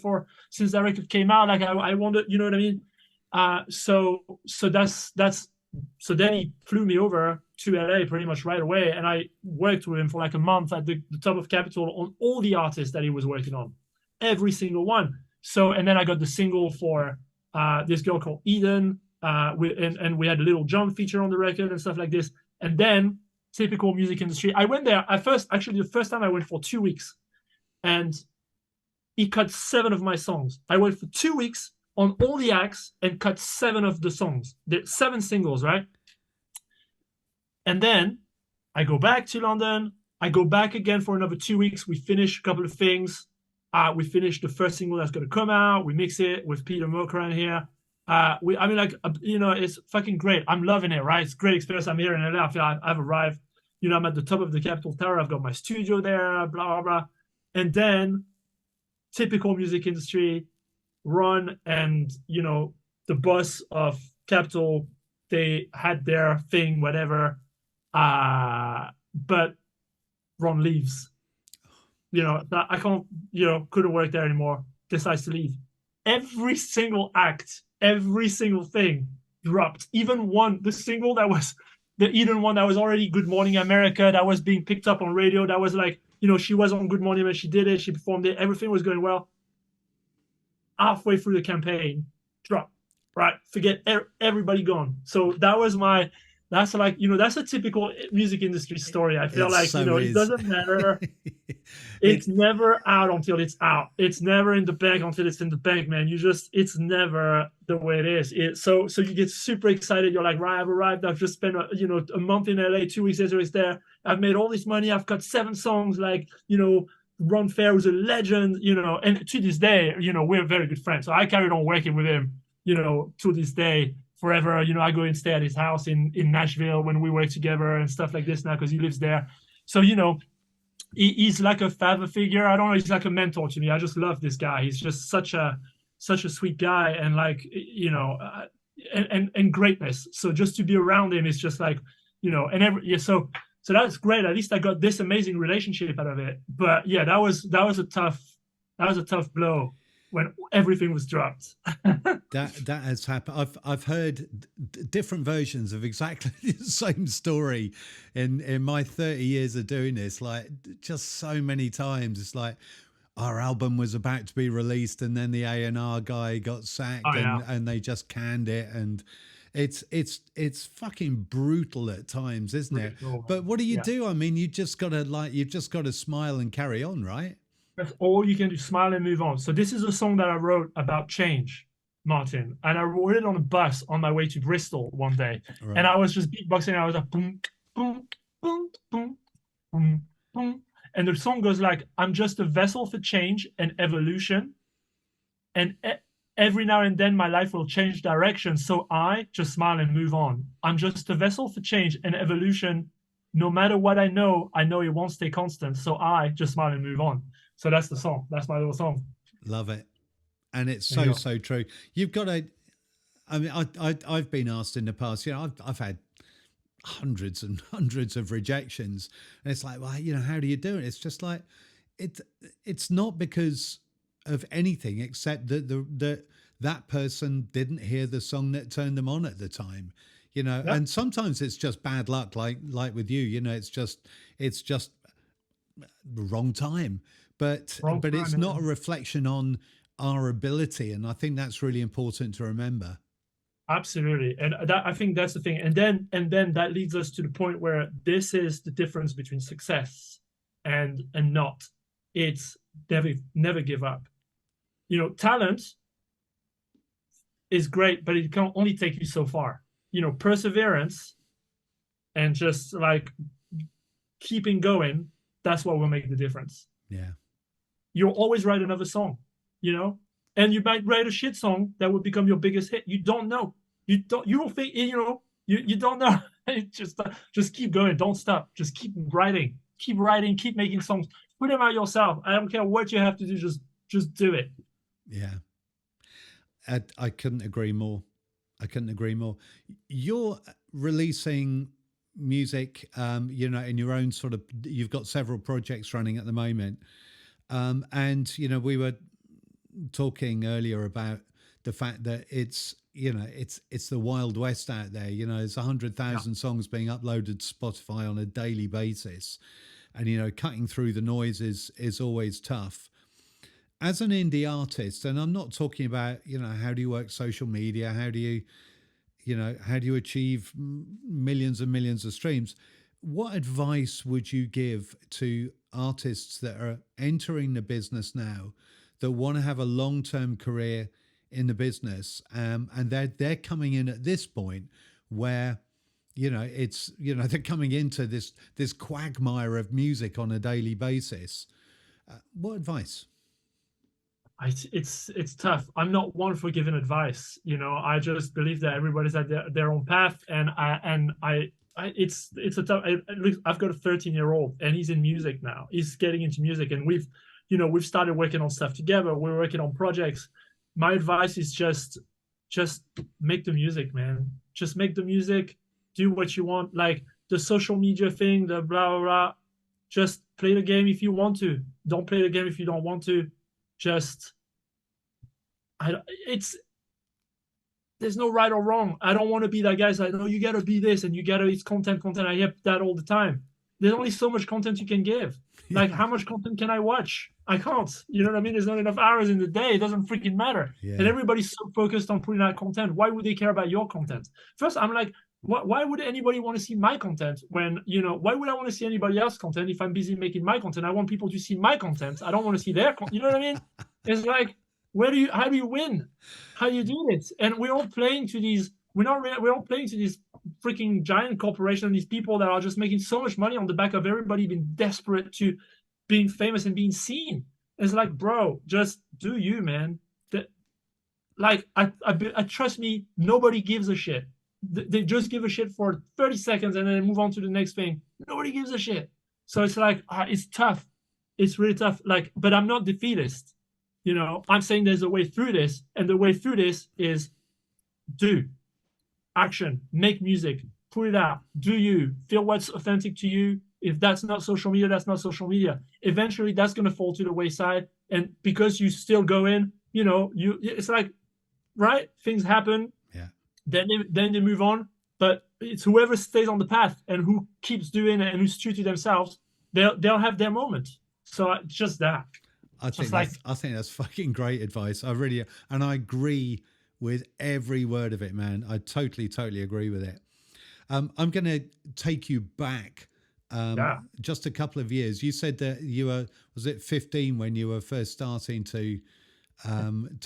since that record came out. Like I wanted, you know what I mean? So then he flew me over to LA pretty much right away. And I worked with him for like a month at the top of Capitol on all the artists that he was working on, every single one. So, and then I got the single for this girl called Eden, and we had a Little John feature on the record and stuff like this. And then typical music industry. I went there the first time I went for 2 weeks, and he cut 7 of my songs. I went for 2 weeks on all the acts and cut 7 of the songs, the 7 singles, right? And then I go back to London. I go back again for another 2 weeks. We finish a couple of things. We finished the first single that's going to come out. We mix it with Peter Mokran here. It's fucking great. I'm loving it, right? It's a great experience. I'm here in LA. I feel I've arrived. I'm at the top of the Capitol Tower. I've got my studio there, blah, blah, blah. And then typical music industry, Ron and, the boss of Capitol, they had their thing, whatever. But Ron leaves. I can't, couldn't work there anymore. decides to leave. Every single act, every single thing dropped. Even the single that was the Eden one that was already Good Morning America, that was being picked up on radio, that was like, she was on Good Morning when she did it, she performed it, everything was going well. Halfway through the campaign, drop, right? Forget everybody gone. So that's like, that's a typical music industry story. I feel like, it doesn't matter. It's never out until it's out. It's never in the bank until it's in the bank, man. It's never the way it is. So you get super excited. You're like, right, I've arrived. I've just spent, a month in LA, 2 weeks later it's there. I've made all this money. I've got 7 songs, like, Ron Fair was a legend, and to this day, we're very good friends. So I carried on working with him, to this day. Forever, I go and stay at his house in Nashville when we work together and stuff like this now because he lives there. So, he's like a father figure. I don't know, he's like a mentor to me. I just love this guy. He's just such a sweet guy, and like, and greatness. So just to be around him is just like, so that's great. At least I got this amazing relationship out of it. But yeah, that was a tough blow when everything was dropped. that has happened. I've heard different versions of exactly the same story in my 30 years of doing this, like just so many times. It's like our album was about to be released and then the A&R guy got sacked. And they just canned it, and it's fucking brutal at times, isn't it? But what do you do? I mean, you've just got to smile and carry on, right? That's all you can do, smile and move on. So this is a song that I wrote about change, Martin. And I wrote it on a bus on my way to Bristol one day. Right. And I was just beatboxing. And I was like, boom, boom, boom, boom, boom, boom. And the song goes like, I'm just a vessel for change and evolution. And every now and then my life will change direction. So I just smile and move on. I'm just a vessel for change and evolution. No matter what I know it won't stay constant. So I just smile and move on. So that's the song. That's my little song. Love it. And it's so true. You've got to, I mean, I've been asked in the past, I've had hundreds and hundreds of rejections. And it's like, well, how do you do it? It's just like, it's not because of anything except that that person didn't hear the song that turned them on at the time, and sometimes it's just bad luck, like with you, it's just the wrong time. But it's not a reflection on our ability, and I think that's really important to remember. Absolutely, and I think that's the thing. And then that leads us to the point where this is the difference between success and not. It's never give up. Talent is great, but it can only take you so far. Perseverance and just like keeping going, that's what will make the difference. Yeah. You'll always write another song, and you might write a shit song that will become your biggest hit. You don't know. You don't think, you don't know. Just keep going. Don't stop. Just keep writing, keep making songs. Put them out yourself. I don't care what you have to do. Just do it. Yeah. I couldn't agree more. You're releasing music, in your own sort of, you've got several projects running at the moment. And, we were talking earlier about the fact that it's the Wild West out there. There's 100,000 songs being uploaded to Spotify on a daily basis. And, cutting through the noise is always tough. As an indie artist, and I'm not talking about, how do you work social media? How do you achieve millions and millions of streams? What advice would you give to artists that are entering the business now, that want to have a long-term career in the business, and they're coming in at this point where they're coming into this quagmire of music on a daily basis? What advice? It's tough. I'm not one for giving advice. I just believe that everybody's at their own path, and it's a tough. I've got a 13-year-old, and he's in music now. He's getting into music, and we've started working on stuff together. We're working on projects. My advice is just make the music, man. Just make the music. Do what you want. Like the social media thing, the blah blah blah. Just play the game if you want to. Don't play the game if you don't want to. Just it's there's no right or wrong. I don't want to be that guy. So no, you got to be this and you got to, it's content. I hear that all the time. There's only so much content you can give. Like, how much content can I watch? I can't. You know what I mean? There's not enough hours in the day. It doesn't freaking matter. Yeah. And everybody's so focused on putting out content. Why would they care about your content? First, I'm like, why would anybody want to see my content when, why would I want to see anybody else's content if I'm busy making my content? I want people to see my content. I don't want to see their content. You know what I mean? It's like, how do you win? How do you do it? And we're all playing to these, we're all playing to these freaking giant corporations, these people that are just making so much money on the back of everybody being desperate to being famous and being seen. It's like, bro, just do you, man. Like, I trust me, nobody gives a shit. They just give a shit for 30 seconds and then move on to the next thing. Nobody gives a shit. So it's like, it's tough. It's really tough. Like, but I'm not defeatist. I'm saying there's a way through this, and the way through this is do action, make music, put it out, do you, feel what's authentic to you. If that's not social media, that's not social media. Eventually that's going to fall to the wayside. And because you still go in, it's like, right, things happen. Yeah. Then they move on. But it's whoever stays on the path and who keeps doing it and who's true to themselves, they'll have their moment. So it's just that. I think that's fucking great advice. I agree with every word of it, man. I totally agree with it. I'm going to take you back just a couple of years. You said that was it 15 when you were first starting to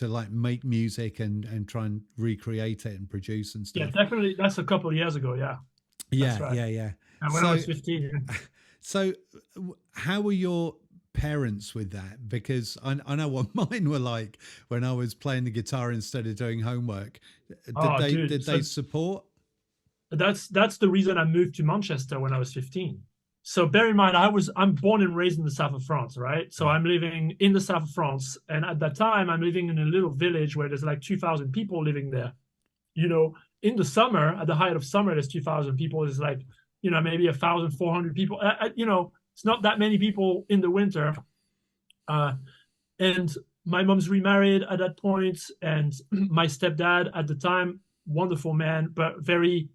like make music and try and recreate it and produce and stuff? Yeah, definitely. That's a couple of years ago. Yeah. Yeah. Right. Yeah. And when I was 15. So how were your parents with that? Because I know what mine were like when I was playing the guitar instead of doing homework. Did they support? That's the reason I moved to Manchester when I was 15. So bear in mind, I'm born and raised in the south of France, right? So I'm living in the south of France, and at that time I'm living in a little village where there's like 2,000 people living there. In the summer, at the height of summer, there's 2,000 people. There's like maybe 1,400 people. It's not that many people in the winter. And my mom's remarried at that point, and my stepdad at the time, wonderful man, but very,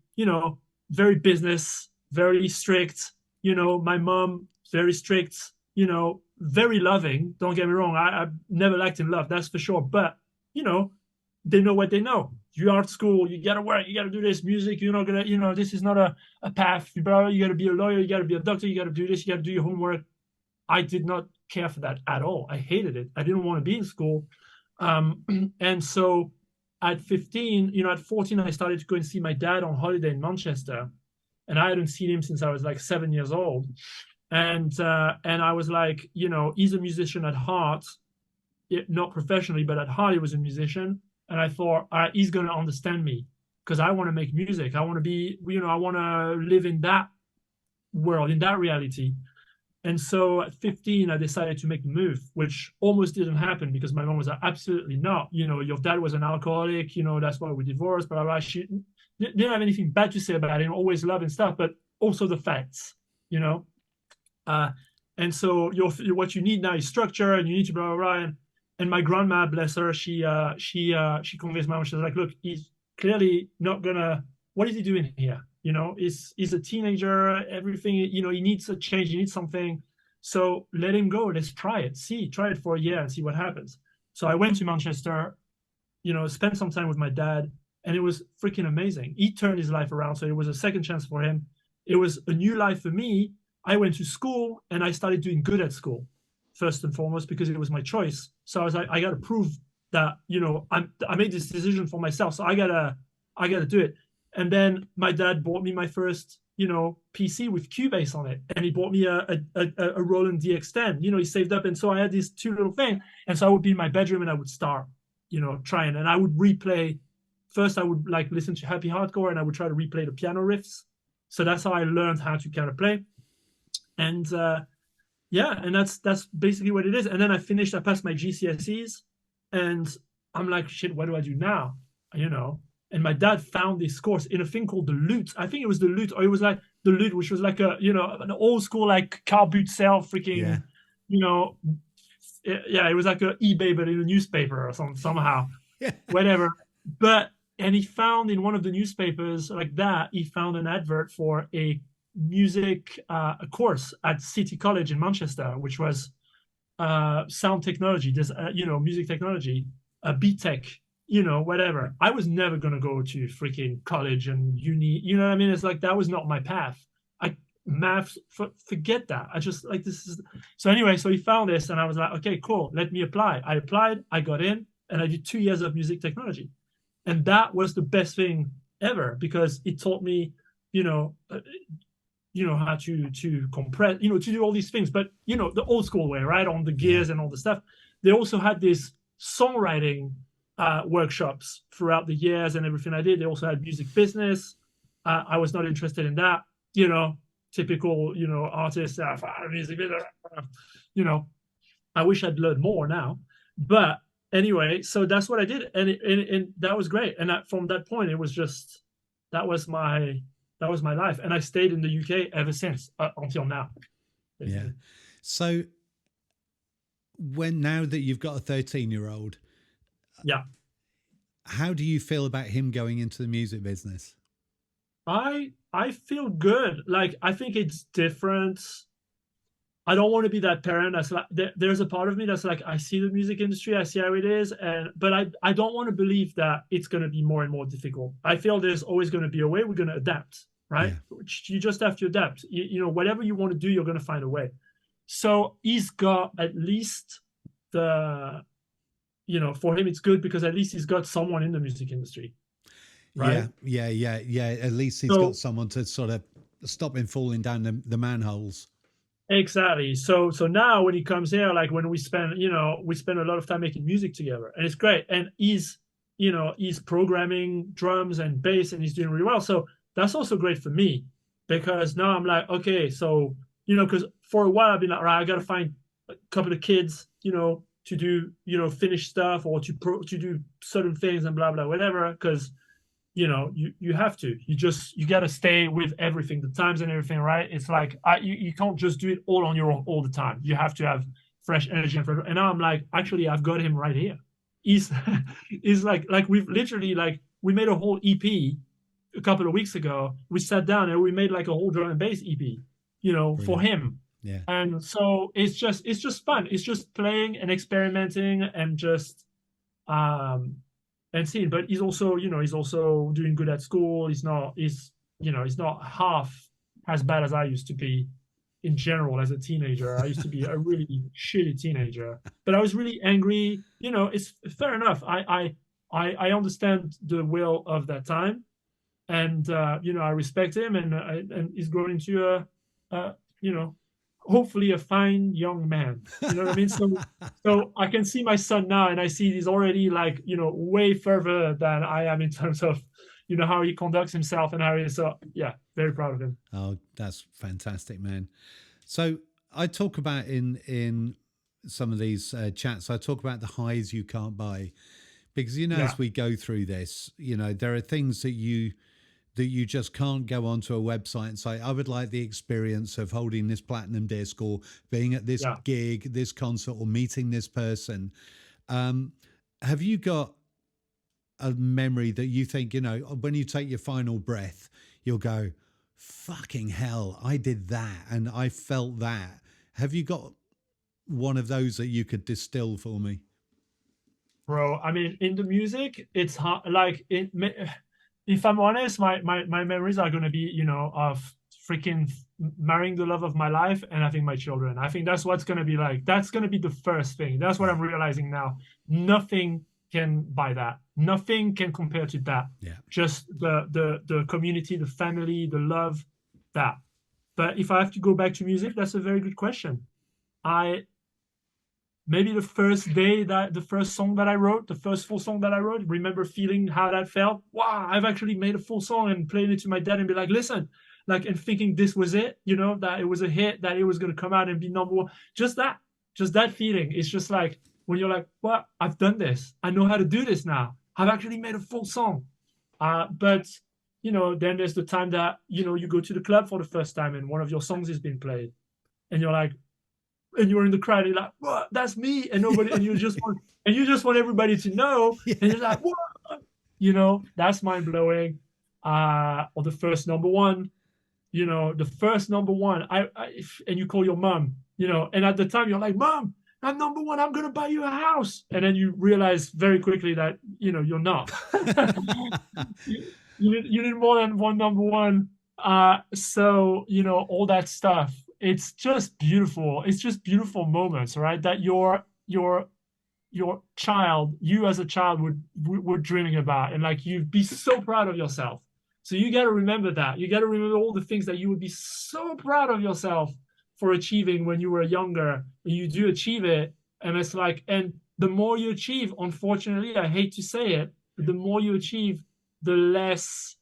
very business, very strict. My mom, very strict, very loving. Don't get me wrong. I never lacked in love, that's for sure. But, they know what they know. You are at school, you got to work, you got to do this music. You're not going to, this is not a path. You got to be a lawyer, you got to be a doctor, you got to do this, you got to do your homework. I did not care for that at all. I hated it. I didn't want to be in school. And so at 15, at 14, I started to go and see my dad on holiday in Manchester. And I hadn't seen him since I was like 7 years old. And I was like, he's a musician at heart, not professionally, but at heart he was a musician. And I thought, he's going to understand me because I want to make music. I want to be, I want to live in that world, in that reality. And so at 15, I decided to make the move, which almost didn't happen because my mom was like, absolutely not. Your dad was an alcoholic, that's why we divorced, blah, blah, blah. She didn't have anything bad to say about him, always love and stuff, but also the facts, and so what you need now is structure, and you need to blah, blah, blah. And my grandma, bless her, she convinced my mom. She was like, look, he's clearly not gonna, what is he doing here? He's a teenager, everything, he needs a change, he needs something. So let him go, let's try it for a year and see what happens. So I went to Manchester, spent some time with my dad, and it was freaking amazing. He turned his life around. So it was a second chance for him. It was a new life for me. I went to school and I started doing good at school, first and foremost, because it was my choice. So I was like, I got to prove that, I made this decision for myself. So I gotta do it. And then my dad bought me my first, PC with Cubase on it. And he bought me a Roland DX10, he saved up. And so I had these two little things. And so I would be in my bedroom and I would start, trying, and I would replay. First, I would like listen to happy hardcore and I would try to replay the piano riffs. So that's how I learned how to kind of play. And and that's basically what it is. And then I passed my GCSEs, and I'm like, shit, what do I do now? And my dad found this course in a thing called the Lute. I think it was the Lute, or it was like the Lute, which was like an old school like car boot sale freaking, it was like an eBay but in a newspaper or somehow. Yeah. whatever. And he found in one of the newspapers like that, he found an advert for a music a course at City College in Manchester, which was sound technology, music technology, beat tech, whatever. I was never going to go to freaking college and uni. You know what I mean? It's like, that was not my path. Math, forget that. I just like, this is. So anyway, so he found this and I was like, okay, cool. Let me apply. I applied, I got in, and I did 2 years of music technology. And that was the best thing ever, because it taught me, how to compress, to do all these things, but the old school way, right, on the gears and all the stuff. They also had this songwriting workshops throughout the years and everything I did. They also had music business. I was not interested in that, typical, artist, music business, I wish I'd learned more now. But anyway, so that's what I did. And that was great. And from that point, it was just, that was my life. And I stayed in the UK ever since, until now. Yeah. So now that you've got a 13-year-old, yeah, how do you feel about him going into the music business? I feel good. Like, I think it's different. I don't want to be that parent that's like, there's a part of me that's like, I see the music industry, I see how it is, but I don't want to believe that it's going to be more and more difficult. I feel there's always going to be a way. We're going to adapt, right? Yeah. You just have to adapt. Whatever you want to do, you're going to find a way. So he's got at least for him, it's good because at least he's got someone in the music industry. Right? Yeah. At least he's got someone to sort of stop him falling down the manholes. Exactly. So now when he comes here, like when we spend a lot of time making music together, and it's great. And he's programming drums and bass, and he's doing really well. So that's also great for me, because now I'm like, okay, so, because for a while I've been like, right, I got to find a couple of kids, to do, finish stuff, or to do certain things and blah, blah, whatever. Because you have to, you got to stay with everything, the times and everything, right? It's like, you can't just do it all on your own all the time. You have to have fresh energy. And now I'm like, actually, I've got him right here. He's like we've literally, like, we made a whole EP a couple of weeks ago. We sat down and we made like a whole drum and bass EP, for him. Yeah. And so it's just fun. It's just playing and experimenting and just, and seeing, but he's also doing good at school. He's not half as bad as I used to be in general as a teenager. I used to be a really shitty teenager, but I was really angry. It's fair enough. I understand the will of that time, and I respect him, and he's grown into a hopefully a fine young man. You know what I mean? So I can see my son now, and I see he's already like, way further than I am in terms of, how he conducts himself and how he is. So yeah, very proud of him. Oh, that's fantastic, man. So I talk about in some of these chats, I talk about the highs you can't buy, because, as we go through this, there are things that you just can't go onto a website and say, I would like the experience of holding this platinum disc, or being at this gig, this concert, or meeting this person. Have you got a memory that you think, when you take your final breath, you'll go, fucking hell, I did that and I felt that? Have you got one of those that you could distill for me? Bro, I mean, in the music, it's hard. Like, if I'm honest, my memories are going to be, of freaking marrying the love of my life and having my children. I think that's what's going to be like. That's going to be the first thing. That's what I'm realizing now. Nothing can buy that. Nothing can compare to that. Yeah. Just the community, the family, the love, that. But if I have to go back to music, that's a very good question. Maybe the first song that I wrote, the first full song that I wrote, remember feeling how that felt. Wow, I've actually made a full song, and playing it to my dad and be like, listen, like, and thinking this was it, that it was a hit, that it was going to come out and be number one. Just that feeling. It's just like, when you're like, well, I've done this. I know how to do this now. I've actually made a full song. But, then there's the time that, you go to the club for the first time and one of your songs is being played. And you're like, and you're in the crowd, you're like, what? That's me. And nobody, and you just want everybody to know. Yeah. And you're like, what? That's mind blowing. Or the first number one, the first number one, and you call your mom, and at the time you're like, Mom, I'm number one, I'm going to buy you a house. And then you realize very quickly that, you're not. you need more than one number one. So, all that stuff, it's just beautiful. It's just beautiful moments, right? That your child, you as a child were dreaming about, and like, you'd be so proud of yourself. So you got to remember that. You got to remember all the things that you would be so proud of yourself for achieving when you were younger, and you do achieve it. And it's like, and the more you achieve, unfortunately, I hate to say it, but the more you achieve, the less,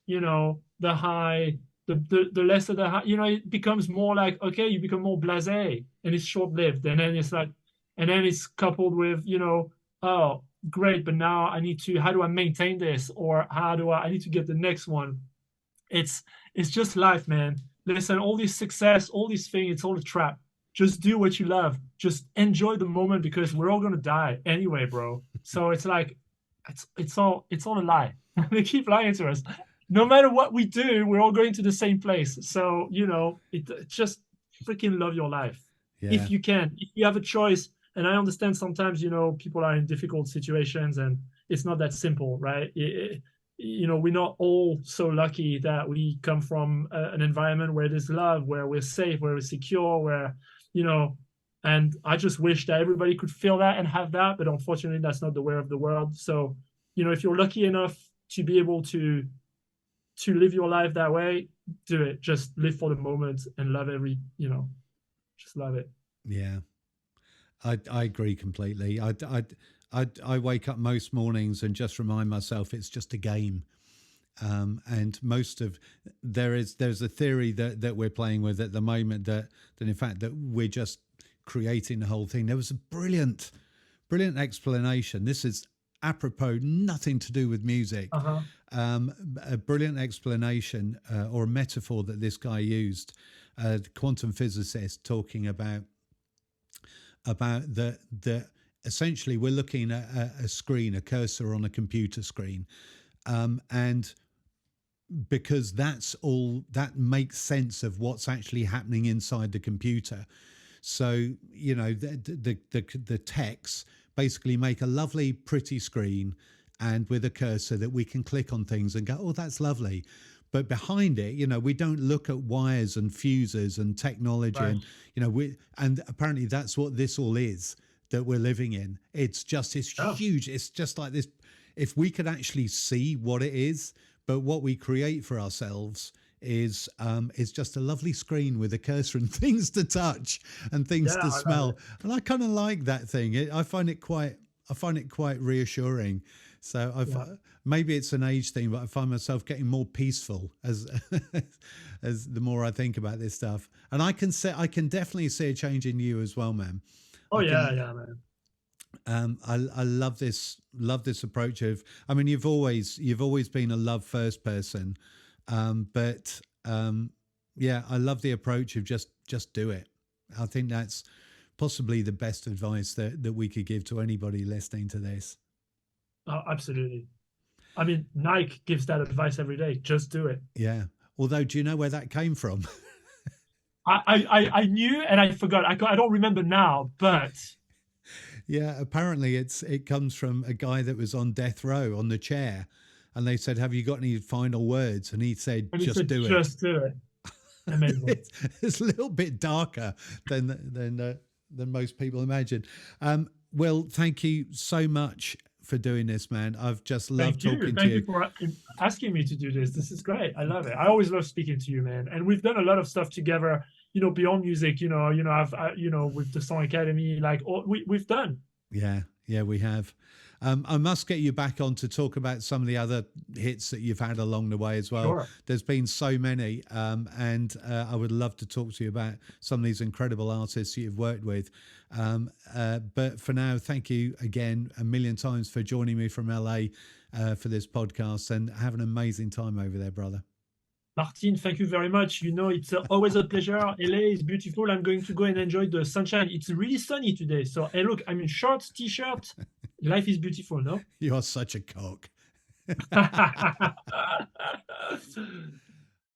the high, the less of the high, it becomes more like, okay, you become more blasé, and it's short-lived. And then it's like, and then it's coupled with, oh, great, but now how do I maintain this? Or I need to get the next one. It's just life, man. Listen, all this success, all these things, it's all a trap. Just do what you love. Just enjoy the moment, because we're all going to die anyway, bro. So it's like, it's all a lie. They keep lying to us. No matter what we do, we're all going to the same place. So, just freaking love your life. Yeah. If you can, if you have a choice. And I understand sometimes, people are in difficult situations, and it's not that simple, right? We're not all so lucky that we come from an environment where there's love, where we're safe, where we're secure, where, and I just wish that everybody could feel that and have that. But unfortunately, that's not the way of the world. So, if you're lucky enough to be able to live your life that way, do it. Just live for the moment and love just love it. Yeah. I agree completely. I wake up most mornings and just remind myself it's just a game. And there's a theory that we're playing with at the moment that in fact that we're just creating the whole thing. There was a brilliant explanation. This is apropos, nothing to do with music. A brilliant explanation or a metaphor that this guy used, the quantum physicist, talking about the essentially we're looking at a screen, a cursor on a computer screen, and because that's all that makes sense of what's actually happening inside the computer. So the techs basically make a lovely pretty screen, and with a cursor that we can click on things and go, oh, that's lovely. But behind it, we don't look at wires and fuses and technology, right. And apparently that's what this all is that we're living in. It's just this huge. It's just like this. If we could actually see what it is, but what we create for ourselves is just a lovely screen with a cursor and things to touch and things to smell. And I kind of like that thing. I find it quite reassuring. So maybe it's an age thing, but I find myself getting more peaceful as the more I think about this stuff. And I can definitely see a change in you as well, man. Oh yeah, man. I love this approach of. I mean, you've always been a love first person, but I love the approach of just do it. I think that's possibly the best advice that we could give to anybody listening to this. Oh, absolutely. I mean, Nike gives that advice every day. Just do it. Yeah. Although, do you know where that came from? I knew, and I forgot. I don't remember now, but yeah, apparently it comes from a guy that was on death row on the chair, and they said, "Have you got any final words?" And he said, "Just do it." Just do it. Amazing. It's a little bit darker than most people imagine. Will, thank you so much for doing this, man. I've just loved talking to you. Thank you for asking me to do this. This is great. I love it. I always love speaking to you, man. And we've done a lot of stuff together, beyond music, with the Song Academy, we've done. Yeah, we have. I must get you back on to talk about some of the other hits that you've had along the way as well. Sure. There's been so many, and I would love to talk to you about some of these incredible artists that you've worked with. But for now, thank you again a million times for joining me from LA for this podcast, and have an amazing time over there, brother. Martin, thank you very much. You know, it's always a pleasure. LA is beautiful. I'm going to go and enjoy the sunshine. It's really sunny today. So, hey, look, I'm in shorts, t-shirt. Life is beautiful, no? You're such a cock.